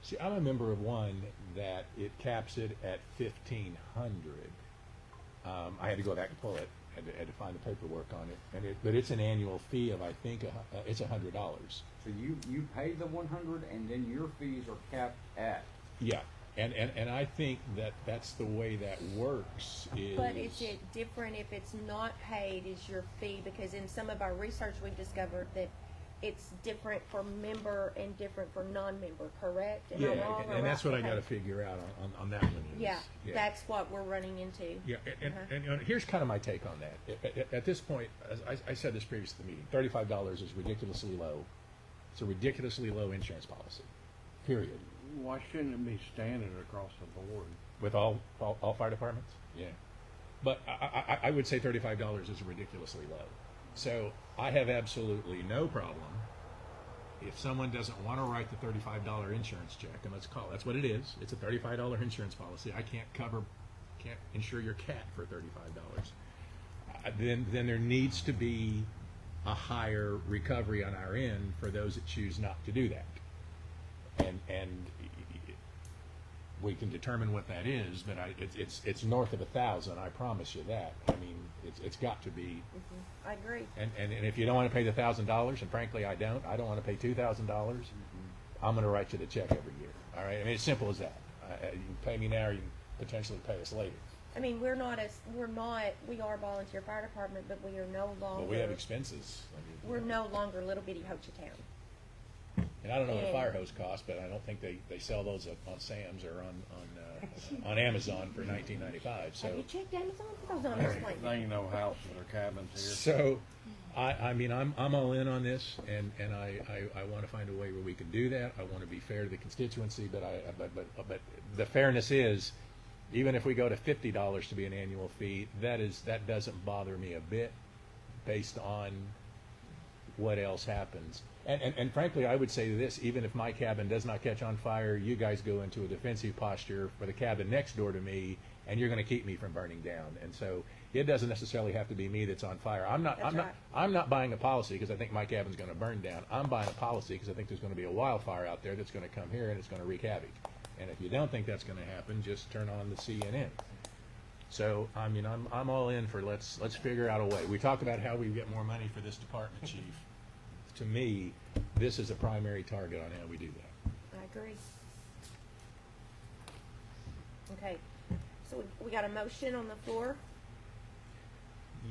[SPEAKER 3] See, I'm a member of one that it caps it at 1,500. I had to go back and pull it. Had to find the paperwork on it, but it's an annual fee of I think it's $100.
[SPEAKER 4] So you pay the 100, and then your fees are capped at.
[SPEAKER 3] Yeah, and I think that's the way that works.
[SPEAKER 1] But is it different if it's not paid? Is your fee, because in some of our research we've discovered that it's different for member and different for non-member, correct? Am I wrong or
[SPEAKER 3] and that's
[SPEAKER 1] right?
[SPEAKER 3] what I got to
[SPEAKER 1] Okay.
[SPEAKER 3] figure out on that one.
[SPEAKER 1] Yeah, that's what we're running into.
[SPEAKER 3] Yeah, and you know, here's kind of my take on that. At this point, as I said this previous to the meeting, $35 is ridiculously low. It's a ridiculously low insurance policy, period.
[SPEAKER 7] Why shouldn't it be standard across the board?
[SPEAKER 3] With all fire departments? Yeah. But I would say $35 is ridiculously low. So I have absolutely no problem if someone doesn't want to write the $35 insurance check, and let's call it, that's what it is. It's a $35 insurance policy. I can't insure your cat for $35. Then there needs to be a higher recovery on our end for those that choose not to do that. And we can determine what that is, but it's north of 1,000. I promise you that. I mean, it's got to be.
[SPEAKER 1] I agree.
[SPEAKER 3] And if you don't want to pay the $1,000, and frankly I don't want to pay $2,000. I'm going to write you the check every year. All right. I mean, it's simple as that. You can pay me now, or you can potentially pay us later.
[SPEAKER 1] I mean, we are a volunteer fire department, but we are no longer.
[SPEAKER 3] But we have expenses. I mean,
[SPEAKER 1] We're no longer little bitty Hochatown.
[SPEAKER 3] And I don't know what a
[SPEAKER 1] And-
[SPEAKER 3] fire hose costs, but I don't think they sell those on Sam's or on Amazon for $19.95. So
[SPEAKER 1] Have you checked Amazon for those on display?
[SPEAKER 7] There ain't no houses or cabins here.
[SPEAKER 3] So, I mean, I'm all in on this, and I want to find a way where we can do that. I want to be fair to the constituency, but but the fairness is, even if we go to $50 to be an annual fee, that doesn't bother me a bit, based on what else happens. And frankly, I would say this: even if my cabin does not catch on fire, you guys go into a defensive posture for the cabin next door to me, and you're going to keep me from burning down. And so it doesn't necessarily have to be me that's on fire. I'm not buying a policy because I think my cabin's going to burn down. I'm buying a policy because I think there's going to be a wildfire out there that's going to come here and it's going to wreak havoc. And if you don't think that's going to happen, just turn on the CNN. So I mean, I'm all in for let's figure out a way. We talked about how we get more money for this department, Chief. To me, this is a primary target on how we do that.
[SPEAKER 1] I agree. Okay, so we got a motion on the floor.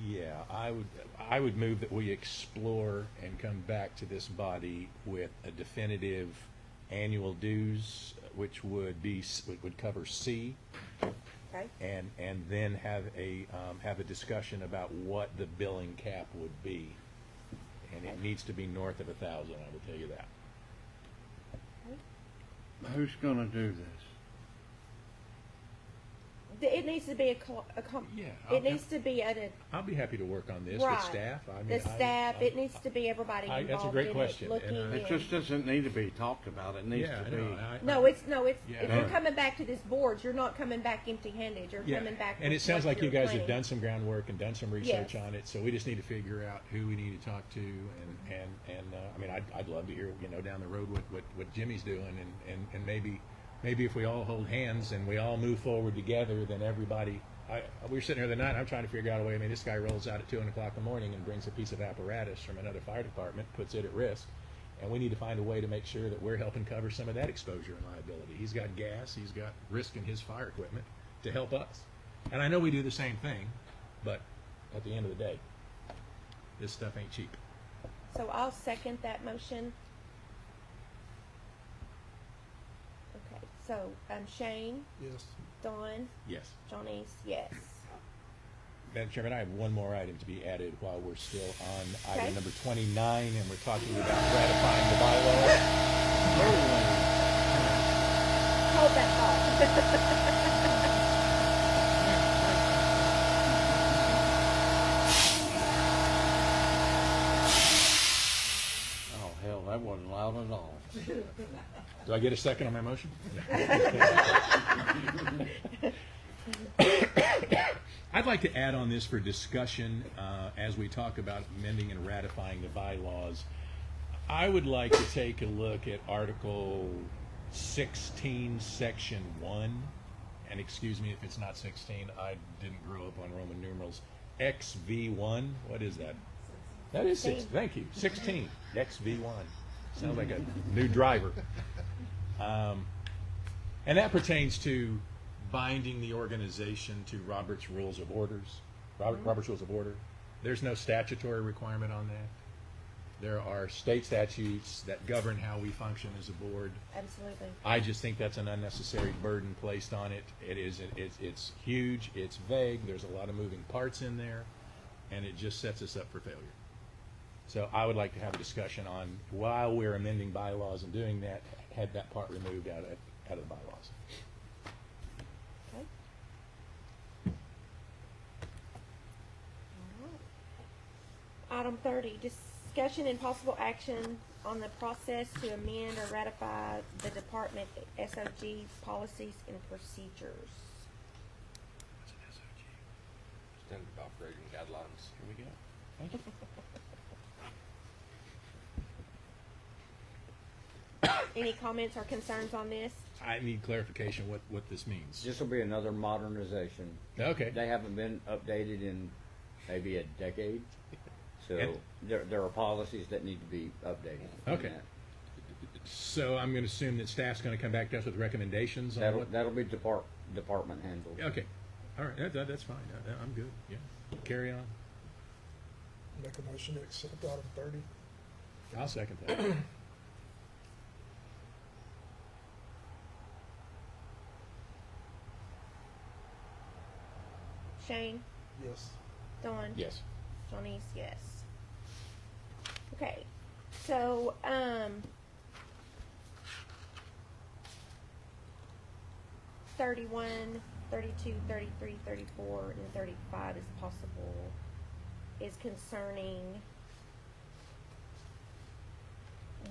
[SPEAKER 3] Yeah, I would move that we explore and come back to this body with a definitive annual dues, which would cover C,
[SPEAKER 1] Okay.
[SPEAKER 3] and then have a discussion about what the billing cap would be, and it needs to be north of 1,000. I will tell you that.
[SPEAKER 7] Who's gonna do this?
[SPEAKER 1] It needs to be
[SPEAKER 3] Yeah,
[SPEAKER 1] it needs to be
[SPEAKER 3] I'll be happy to work on this
[SPEAKER 1] right.
[SPEAKER 3] with staff. I mean,
[SPEAKER 1] the staff. It needs to be everybody involved.
[SPEAKER 3] That's a great
[SPEAKER 1] in
[SPEAKER 3] question,
[SPEAKER 1] It, looking
[SPEAKER 3] and
[SPEAKER 7] It just doesn't need to be talked about. It needs
[SPEAKER 3] yeah,
[SPEAKER 7] to
[SPEAKER 3] I
[SPEAKER 7] be.
[SPEAKER 3] know.
[SPEAKER 1] No, it's
[SPEAKER 3] Yeah.
[SPEAKER 1] if you're coming back to this board, you're not coming back empty-handed. You're coming back.
[SPEAKER 3] And
[SPEAKER 1] with
[SPEAKER 3] it sounds
[SPEAKER 1] what
[SPEAKER 3] like you
[SPEAKER 1] you're
[SPEAKER 3] guys have
[SPEAKER 1] planning.
[SPEAKER 3] done some groundwork and done some research
[SPEAKER 1] Yes.
[SPEAKER 3] on it. So we just need to figure out who we need to talk to, and I mean, I'd love to hear down the road what Jimmy's doing, and maybe if we all hold hands and we all move forward together, then everybody. We were sitting here the other night. I'm trying to figure out a way. I mean, this guy rolls out at 2 o'clock in the morning and brings a piece of apparatus from another fire department, puts it at risk, and we need to find a way to make sure that we're helping cover some of that exposure and liability. He's got gas. He's got risk in his fire equipment. to help us. And I know we do the same thing, but at the end of the day, this stuff ain't cheap.
[SPEAKER 1] So I'll second that motion. Okay, so Shane,
[SPEAKER 5] Yes.
[SPEAKER 1] Dawn,
[SPEAKER 3] Yes.
[SPEAKER 1] Johnny's, yes.
[SPEAKER 3] Madam Chairman, I have one more item to be added while we're still on
[SPEAKER 1] Okay.
[SPEAKER 3] item number 29, and we're talking about ratifying the bylaws.
[SPEAKER 1] Hold that thought.
[SPEAKER 7] Oh, hell, that wasn't loud at all.
[SPEAKER 3] Do I get a second on my motion? I'd like to add on this for discussion as we talk about amending and ratifying the bylaws. I would like to take a look at Article 16, Section 1. And excuse me if it's not 16, I didn't grow up on Roman numerals. XV1, what is that? That is 6,
[SPEAKER 1] 16.
[SPEAKER 3] thank you, 16, XV1. Sounds like a new driver. And that pertains to binding the organization to Robert's Rules of Orders. Robert's Rules of Order. There's no statutory requirement on that. There are state statutes that govern how we function as a board.
[SPEAKER 1] Absolutely.
[SPEAKER 3] I just think that's an unnecessary burden placed on it. It's huge, it's vague, there's a lot of moving parts in there, and it just sets us up for failure. So I would like to have a discussion on, while we're amending bylaws and doing that, had that part removed out of the bylaws.
[SPEAKER 1] Okay. All right. Item 30, discussion and possible action on the process to amend or ratify the department SOG policies and procedures.
[SPEAKER 3] What's an SOG?
[SPEAKER 2] Standard operating guidelines.
[SPEAKER 3] Here we go. Thank you.
[SPEAKER 1] Any comments or concerns on this?
[SPEAKER 3] I need clarification what this means.
[SPEAKER 4] This will be another modernization.
[SPEAKER 3] Okay.
[SPEAKER 4] They haven't been updated in maybe a decade, so
[SPEAKER 3] And-
[SPEAKER 4] there are policies that need to be updated. on
[SPEAKER 3] Okay.
[SPEAKER 4] that.
[SPEAKER 3] So I'm going to assume that staff's going to come back to us with recommendations on what.
[SPEAKER 4] That'll be department handled.
[SPEAKER 3] Okay. All right. That's fine. I'm good. Yeah. Carry on.
[SPEAKER 5] Make a motion to accept item 30.
[SPEAKER 3] I'll second that.
[SPEAKER 1] Shane,
[SPEAKER 5] Yes.
[SPEAKER 1] Dawn?
[SPEAKER 3] Yes.
[SPEAKER 1] Johnny's, yes. Okay, so, 31, 32, 33, 34, and 35 is possible, is concerning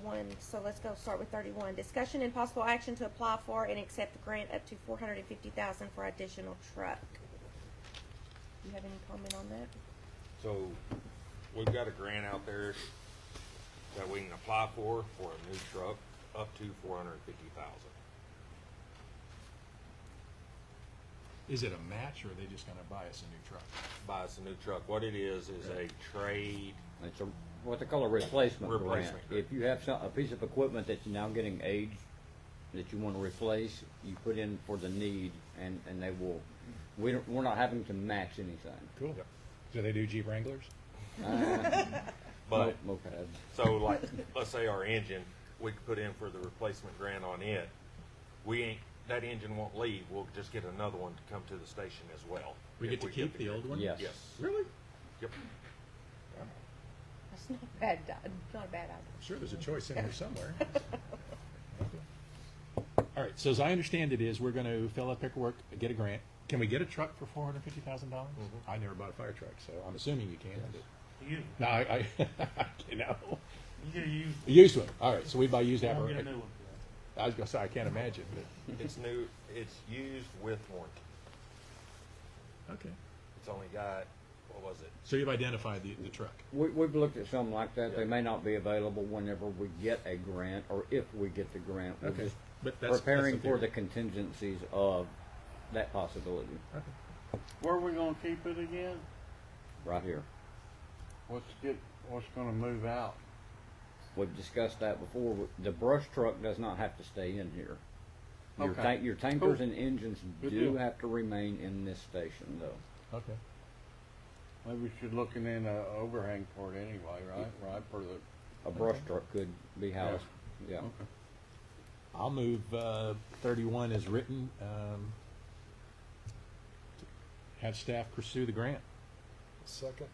[SPEAKER 1] one, so let's go start with 31. Discussion and possible action to apply for and accept the grant up to $450,000 for additional truck. Do you have any comment on that?
[SPEAKER 2] So, we've got a grant out there that we can apply for a new truck, up to $450,000.
[SPEAKER 3] Is it a match, or are they just going to buy us a new truck?
[SPEAKER 2] Buy us a new truck. What it is a trade.
[SPEAKER 4] It's what they call a replacement grant.
[SPEAKER 2] Replacement grant.
[SPEAKER 4] If you have a piece of equipment that's now getting aged, that you want to replace, you put in for the need, and they will. We're not having to match anything.
[SPEAKER 3] Cool.
[SPEAKER 2] Yep.
[SPEAKER 3] Do they do Jeep Wranglers?
[SPEAKER 2] But
[SPEAKER 4] Mopeds.
[SPEAKER 2] so, like, let's say our engine, we could put in for the replacement grant on it. That engine won't leave. We'll just get another one to come to the station as well.
[SPEAKER 3] We
[SPEAKER 2] if
[SPEAKER 3] get to keep the old one?
[SPEAKER 4] Yes.
[SPEAKER 2] Yes.
[SPEAKER 3] Really?
[SPEAKER 2] Yep.
[SPEAKER 1] That's not bad, not a bad idea.
[SPEAKER 3] I'm sure there's a choice in there somewhere. All right, so as I understand it is, we're going to fill out paperwork, get a grant. Can we get a truck for $450,000? I never bought a fire truck, so I'm assuming you can. but-
[SPEAKER 7] You,
[SPEAKER 3] No, I you know,
[SPEAKER 7] you get used,
[SPEAKER 3] used one. All right, so we buy used
[SPEAKER 7] don't
[SPEAKER 3] apparatus.
[SPEAKER 7] get a new one.
[SPEAKER 3] I was going to say, I can't imagine, but
[SPEAKER 2] It's new. It's used with warranty.
[SPEAKER 3] okay.
[SPEAKER 2] It's only got, what was it?
[SPEAKER 3] So you've identified the truck.
[SPEAKER 4] We've looked at something like that. They may not be available whenever we get a grant, or if we get the grant. We're
[SPEAKER 3] Okay.
[SPEAKER 4] just
[SPEAKER 3] But that's
[SPEAKER 4] preparing
[SPEAKER 3] that's
[SPEAKER 4] for the
[SPEAKER 3] theory.
[SPEAKER 4] contingencies of that possibility.
[SPEAKER 3] Okay.
[SPEAKER 7] Where are we gonna keep it again?
[SPEAKER 4] Right here.
[SPEAKER 7] What's gonna move out?
[SPEAKER 4] We've discussed that before. The brush truck does not have to stay in here.
[SPEAKER 7] Okay.
[SPEAKER 4] Your tankers
[SPEAKER 7] Cool.
[SPEAKER 4] and engines
[SPEAKER 7] Good
[SPEAKER 4] do
[SPEAKER 7] deal.
[SPEAKER 4] have to remain in this station, though.
[SPEAKER 3] Okay.
[SPEAKER 7] Maybe we should look in a overhang for it anyway, right? Right, for the,
[SPEAKER 4] A brush truck could be housed, yeah.
[SPEAKER 7] okay.
[SPEAKER 3] I'll move 31 as written. Have staff pursue the grant.
[SPEAKER 5] Second.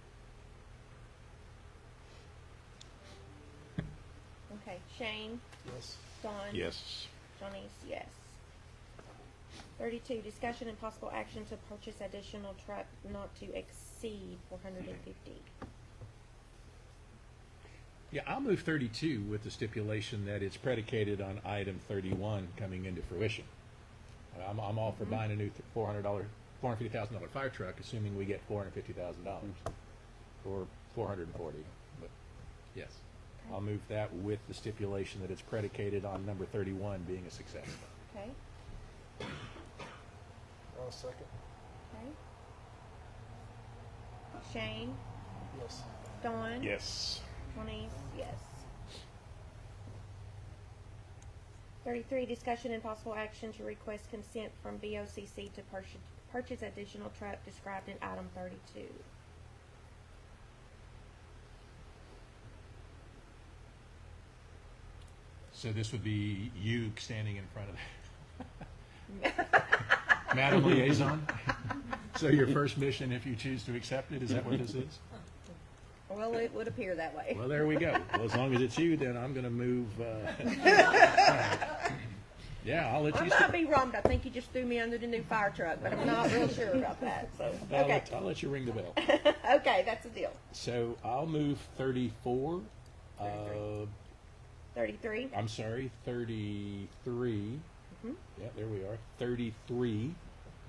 [SPEAKER 1] Okay, Shane,
[SPEAKER 5] Yes.
[SPEAKER 1] Dawn.
[SPEAKER 3] Yes.
[SPEAKER 1] Johnny's yes. 32, discussion and possible action to purchase additional truck not to exceed 450.
[SPEAKER 3] Yeah, I'll move 32 with the stipulation that it's predicated on item 31 coming into fruition. I'm all for buying a new $450,000 fire truck, assuming we get $450,000 or 440. But yes, I'll move that with the stipulation that it's predicated on number 31 being a success.
[SPEAKER 1] Okay,
[SPEAKER 5] I'll second.
[SPEAKER 1] okay. Shane,
[SPEAKER 5] Yes.
[SPEAKER 1] Dawn.
[SPEAKER 3] Yes.
[SPEAKER 1] Johnny's yes. 33, discussion and possible action to request consent from BOCC to purchase additional truck described in item 32.
[SPEAKER 3] So this would be you standing in front of Madam Liaison. So your first mission, if you choose to accept it, is that what this is?
[SPEAKER 1] Well, it would appear that way.
[SPEAKER 3] Well, there we go. Well, as long as it's you, then I'm going to move. Yeah, I'll let
[SPEAKER 1] I
[SPEAKER 3] you.
[SPEAKER 1] might be wrong, but I think you just threw me under the new fire truck, but I'm not real sure about that. So, okay.
[SPEAKER 3] I'll let you ring the bell.
[SPEAKER 1] Okay, that's the deal.
[SPEAKER 3] So I'll move 34.
[SPEAKER 1] 33.
[SPEAKER 3] I'm sorry, 33. Yeah, there we are. 33.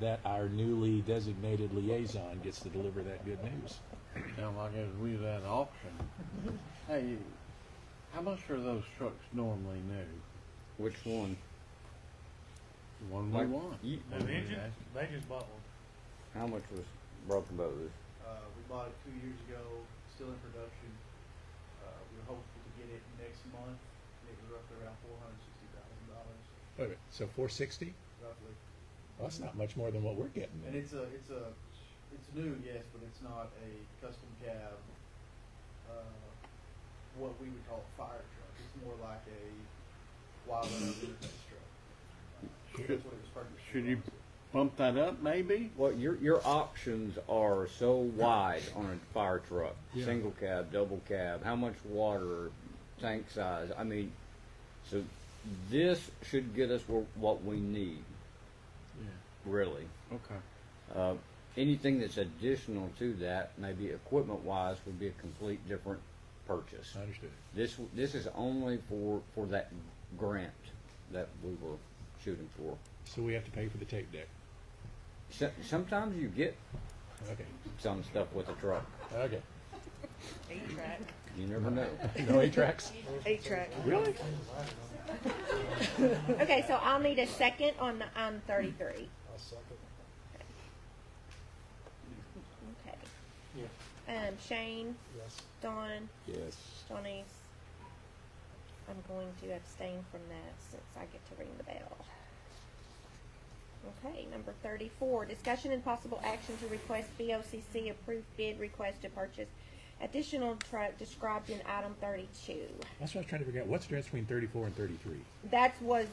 [SPEAKER 3] That our newly designated liaison gets to deliver that good news.
[SPEAKER 7] Sound like as we was at an auction. Hey, how much are those trucks normally new?
[SPEAKER 4] Which one?
[SPEAKER 7] The one we
[SPEAKER 4] Like,
[SPEAKER 7] want.
[SPEAKER 4] you-
[SPEAKER 9] The engine, they just bought one.
[SPEAKER 4] How much was Broken Bow?
[SPEAKER 8] We bought it 2 years ago, still in production. We were hopeful to get it next month. It was roughly around $460,000,
[SPEAKER 3] Wait a minute, so 460?
[SPEAKER 8] roughly.
[SPEAKER 3] Well, that's not much more than what we're getting.
[SPEAKER 8] And
[SPEAKER 3] Then.
[SPEAKER 8] it's new, yes, but it's not a custom cab, what we would call a fire truck. It's more like a wildland interface truck. That's what it was purchased for.
[SPEAKER 7] Should you bump that up maybe?
[SPEAKER 4] Well, your options are so wide on a fire truck.
[SPEAKER 3] Yeah.
[SPEAKER 4] Single cab, double cab, how much water, tank size. I mean, so this should get us what we need,
[SPEAKER 7] Yeah.
[SPEAKER 4] really.
[SPEAKER 7] Okay.
[SPEAKER 4] Anything that's additional to that, maybe equipment-wise, would be a complete different purchase.
[SPEAKER 3] I understood.
[SPEAKER 4] This is only for that grant that we were shooting for.
[SPEAKER 3] So we have to pay for the tape deck.
[SPEAKER 4] Sometimes you get
[SPEAKER 3] Okay.
[SPEAKER 4] some stuff with a truck.
[SPEAKER 3] Okay.
[SPEAKER 6] 8-track.
[SPEAKER 4] You never know.
[SPEAKER 3] No 8-tracks?
[SPEAKER 6] 8-track.
[SPEAKER 3] Really?
[SPEAKER 1] Okay, so I'll need a second on 33.
[SPEAKER 5] I'll second.
[SPEAKER 1] Okay.
[SPEAKER 9] Yeah.
[SPEAKER 1] Shane,
[SPEAKER 5] Yes.
[SPEAKER 1] Dawn,
[SPEAKER 3] Yes.
[SPEAKER 1] Johnny's. I'm going to abstain from that since I get to ring the bell. Okay, number 34, discussion and possible action to request BOCC approved bid request to purchase additional truck described in item 32.
[SPEAKER 3] That's what I was trying to figure out. What's the difference between 34 and 33?
[SPEAKER 1] That was,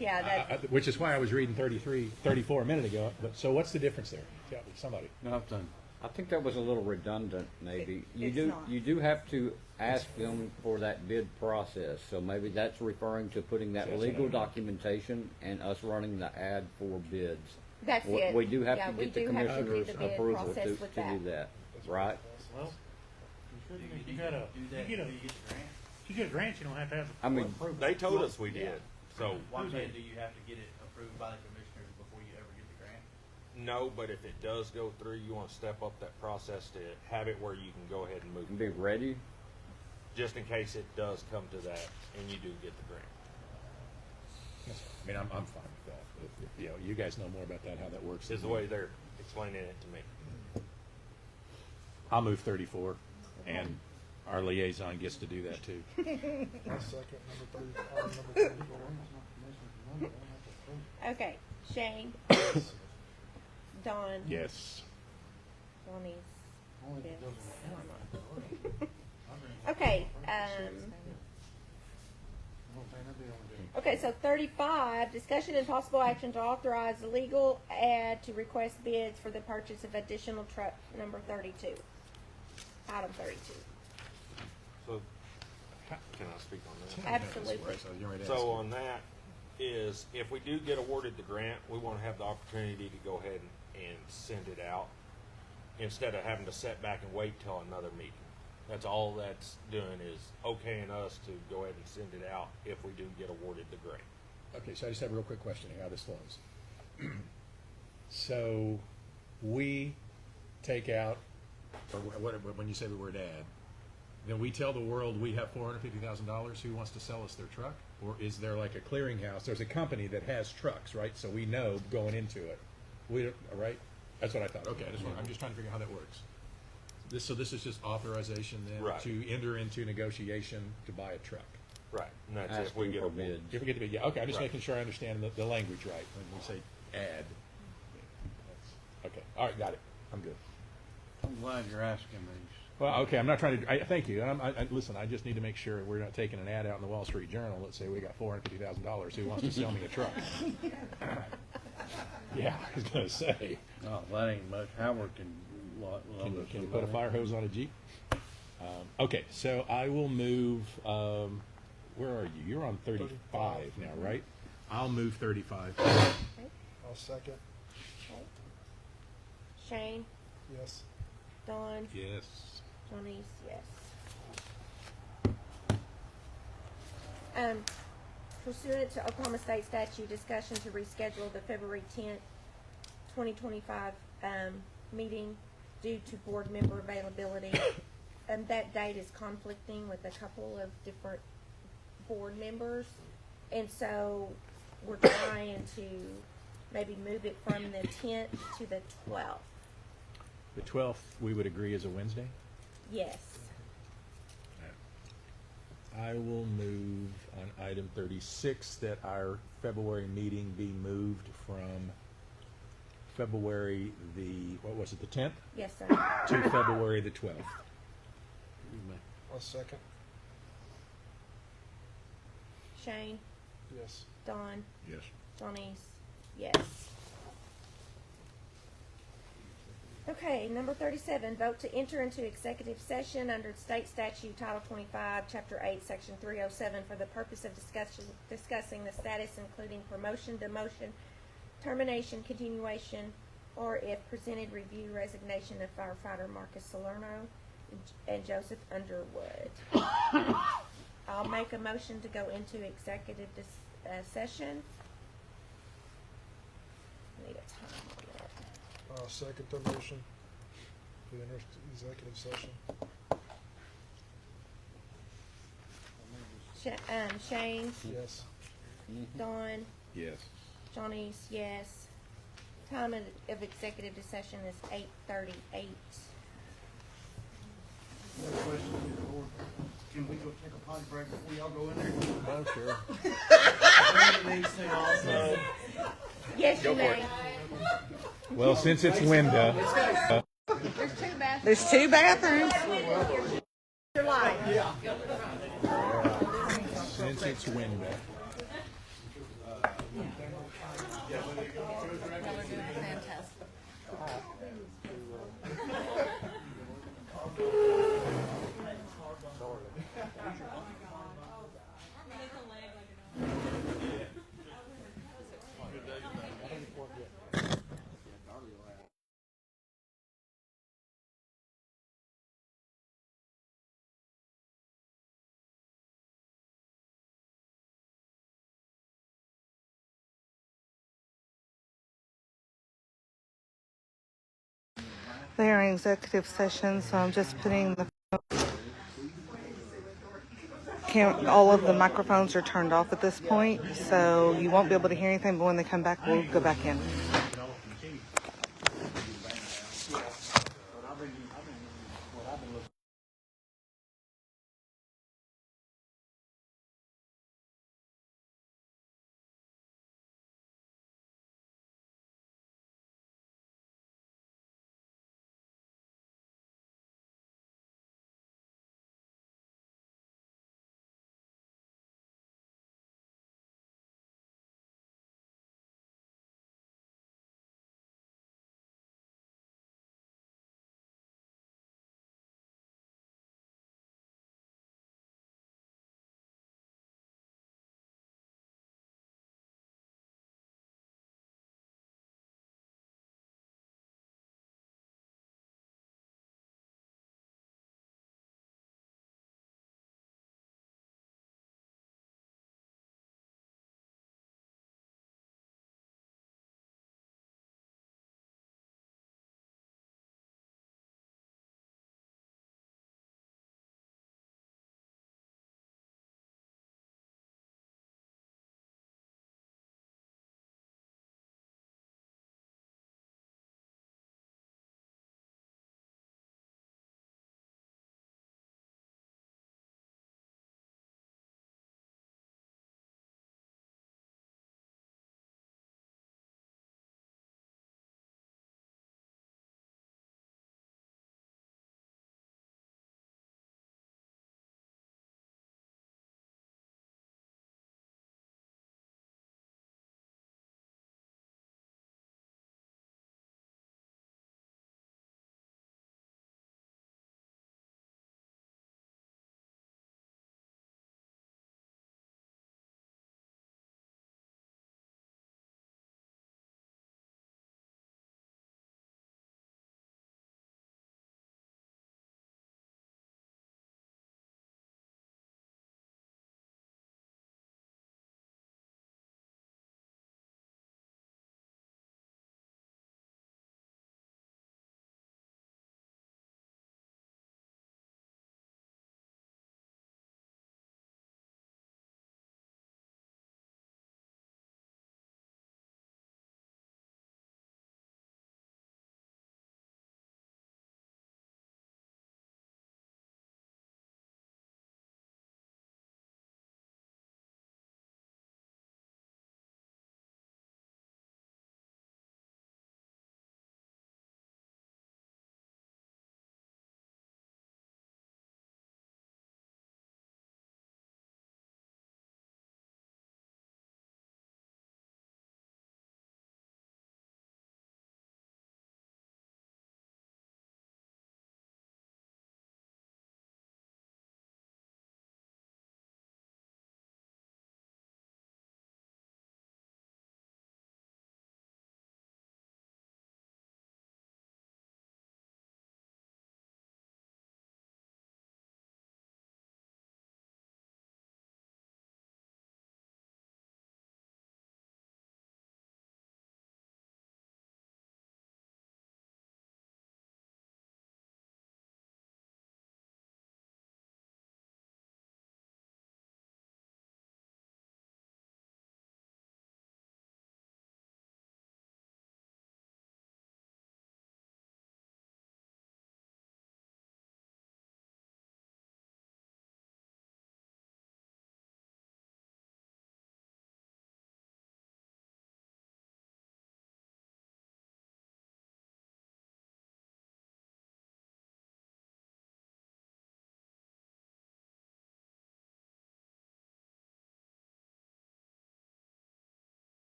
[SPEAKER 1] yeah, that's,
[SPEAKER 3] Which is why I was reading 34 a minute ago. But so what's the difference there? Tell me, somebody.
[SPEAKER 7] Nothing.
[SPEAKER 4] I think that was a little redundant, maybe.
[SPEAKER 6] It's not.
[SPEAKER 4] You do have to ask them for that bid process, so maybe that's referring to putting that
[SPEAKER 3] That's
[SPEAKER 4] legal
[SPEAKER 3] what I-
[SPEAKER 4] documentation and us running the ad for bids.
[SPEAKER 1] that's it.
[SPEAKER 4] We do have
[SPEAKER 1] Yeah,
[SPEAKER 4] to
[SPEAKER 1] we
[SPEAKER 4] get the
[SPEAKER 1] do have to do
[SPEAKER 4] commissioner's
[SPEAKER 1] the bid
[SPEAKER 4] approval
[SPEAKER 1] process
[SPEAKER 4] to
[SPEAKER 1] with
[SPEAKER 4] do that, right?
[SPEAKER 9] Well,
[SPEAKER 8] Do
[SPEAKER 9] you
[SPEAKER 8] you
[SPEAKER 9] got a,
[SPEAKER 8] do that
[SPEAKER 9] you get a,
[SPEAKER 8] until you get the grant?
[SPEAKER 9] if you get a grant, you don't have to have the
[SPEAKER 4] I mean,
[SPEAKER 9] approval.
[SPEAKER 2] They told us we did. So
[SPEAKER 8] Why do you have to get it approved by the commissioners before you ever get the grant?
[SPEAKER 2] no, but if it does go through, you want to step up that process to have it where you can go ahead and move
[SPEAKER 4] be
[SPEAKER 2] forward.
[SPEAKER 4] ready.
[SPEAKER 2] Just in case it does come to that and you do get the grant.
[SPEAKER 3] I mean, I'm fine with that. If, you know, you guys know more about that, how that works.
[SPEAKER 2] Is the way they're explaining it to me.
[SPEAKER 3] I'll move 34, and our liaison gets to do that too.
[SPEAKER 5] I'll second number 34.
[SPEAKER 1] Okay, Shane. Don.
[SPEAKER 3] Yes.
[SPEAKER 1] Johnny's. Yes. Okay. Okay, so 35, discussion and possible action to authorize the legal ad to request bids for the purchase of additional truck number 32. Item 32.
[SPEAKER 2] So, can I speak on that?
[SPEAKER 1] Absolutely.
[SPEAKER 2] So on that is, if we do get awarded the grant, we want to have the opportunity to go ahead and send it out instead of having to sit back and wait till another meeting. That's all that's doing is okaying us to go ahead and send it out if we do get awarded the grant.
[SPEAKER 3] Okay, so I just have a real quick question here, how this flows. So we take out, or when you say the word ad, then we tell the world we have $450,000 who wants to sell us their truck? Or is there like a clearinghouse? There's a company that has trucks, right? So we know going into it. Right? That's what I thought. Okay, I'm just trying to figure out how that works. So this is just authorization then
[SPEAKER 2] Right.
[SPEAKER 3] to enter into negotiation to buy a truck.
[SPEAKER 2] Right. And that's if we get
[SPEAKER 4] for
[SPEAKER 2] awarded.
[SPEAKER 4] bids.
[SPEAKER 3] If we get to be, yeah, okay, I'm just
[SPEAKER 2] Right.
[SPEAKER 3] making sure I understand the language right when we say add. Okay, all right, got it. I'm good.
[SPEAKER 7] I'm glad you're asking these.
[SPEAKER 3] Well, okay, I'm not trying to, thank you. Listen, I just need to make sure we're not taking an ad out in the Wall Street Journal. Let's say we got $450,000. Who wants to sell me a truck? Yeah, I was going to say.
[SPEAKER 7] Oh, that ain't much. Howard can
[SPEAKER 3] Can you put a fire hose on a Jeep? Okay, so I will move, where are you? You're on 35 now, right? I'll move 35.
[SPEAKER 5] I'll second.
[SPEAKER 1] Okay. Shane.
[SPEAKER 5] Yes.
[SPEAKER 1] Don.
[SPEAKER 3] Yes.
[SPEAKER 1] Johnny's, yes. Pursuant to Oklahoma State statute, discussion to reschedule the February 10th, 2025 meeting due to board member availability. That date is conflicting with a couple of different board members. And so we're trying to maybe move it from the 10th to the 12th.
[SPEAKER 3] The 12th, we would agree, is a Wednesday?
[SPEAKER 1] Yes.
[SPEAKER 3] I will move on item 36 that our February meeting be moved from February what was it, the 10th?
[SPEAKER 1] Yes, sir.
[SPEAKER 3] To February the 12th.
[SPEAKER 5] I'll second.
[SPEAKER 1] Shane,
[SPEAKER 5] Yes.
[SPEAKER 3] Yes.
[SPEAKER 1] Johnny's, yes. Okay, number 37, vote to enter into executive session under state statute Title 25, Chapter 8, Section 307 for the purpose of discussing the status including promotion, demotion, termination, continuation, or if presented, review, resignation of firefighter Marcus Salerno and Joseph Underwood. I'll make a motion to go into executive session. I need a time on that.
[SPEAKER 5] I'll second the motion. We enter executive session.
[SPEAKER 1] Shane,
[SPEAKER 5] Yes.
[SPEAKER 1] Dawn,
[SPEAKER 3] Yes.
[SPEAKER 1] Johnny's, yes. Time of executive session is 8:38.
[SPEAKER 8] Can we go take a potty break before y'all go in there?
[SPEAKER 3] Oh, sure.
[SPEAKER 8] These two also.
[SPEAKER 1] Yes, you may.
[SPEAKER 3] Well, since it's window,
[SPEAKER 6] There's two bathrooms.
[SPEAKER 1] Your life.
[SPEAKER 3] since it's window.
[SPEAKER 6] They are in executive session, so I'm just putting the. All of the microphones are turned off at this point, so you won't be able to hear anything, but when they come back, we'll go back in.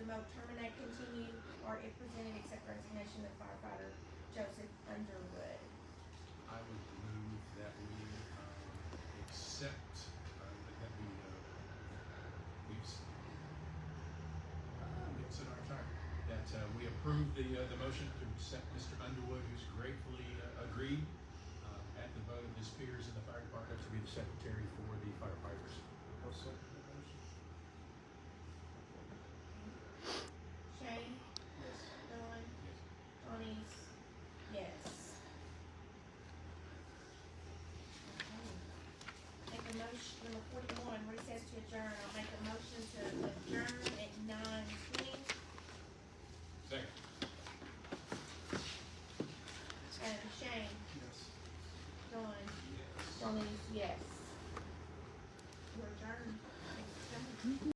[SPEAKER 1] demote, terminate, continue, or if presented, accept resignation of firefighter Joseph Underwood.
[SPEAKER 3] I would move that we accept, that it's in our time, that we approve the motion to accept Mr. Underwood, who's gratefully agreed at the vote of his peers in the fire department to be the secretary for the firefighters.
[SPEAKER 5] I'll second the motion.
[SPEAKER 1] Shane?
[SPEAKER 5] Yes.
[SPEAKER 1] Dawn? Bonnie's yes. Okay. Make a motion, number 41, recess to adjourn. I'll make a motion to adjourn at 9:20.
[SPEAKER 3] Second.
[SPEAKER 1] Shane?
[SPEAKER 5] Yes.
[SPEAKER 1] Dawn?
[SPEAKER 3] Yes.
[SPEAKER 1] Bonnie's yes. We're adjourned. Thanks for coming.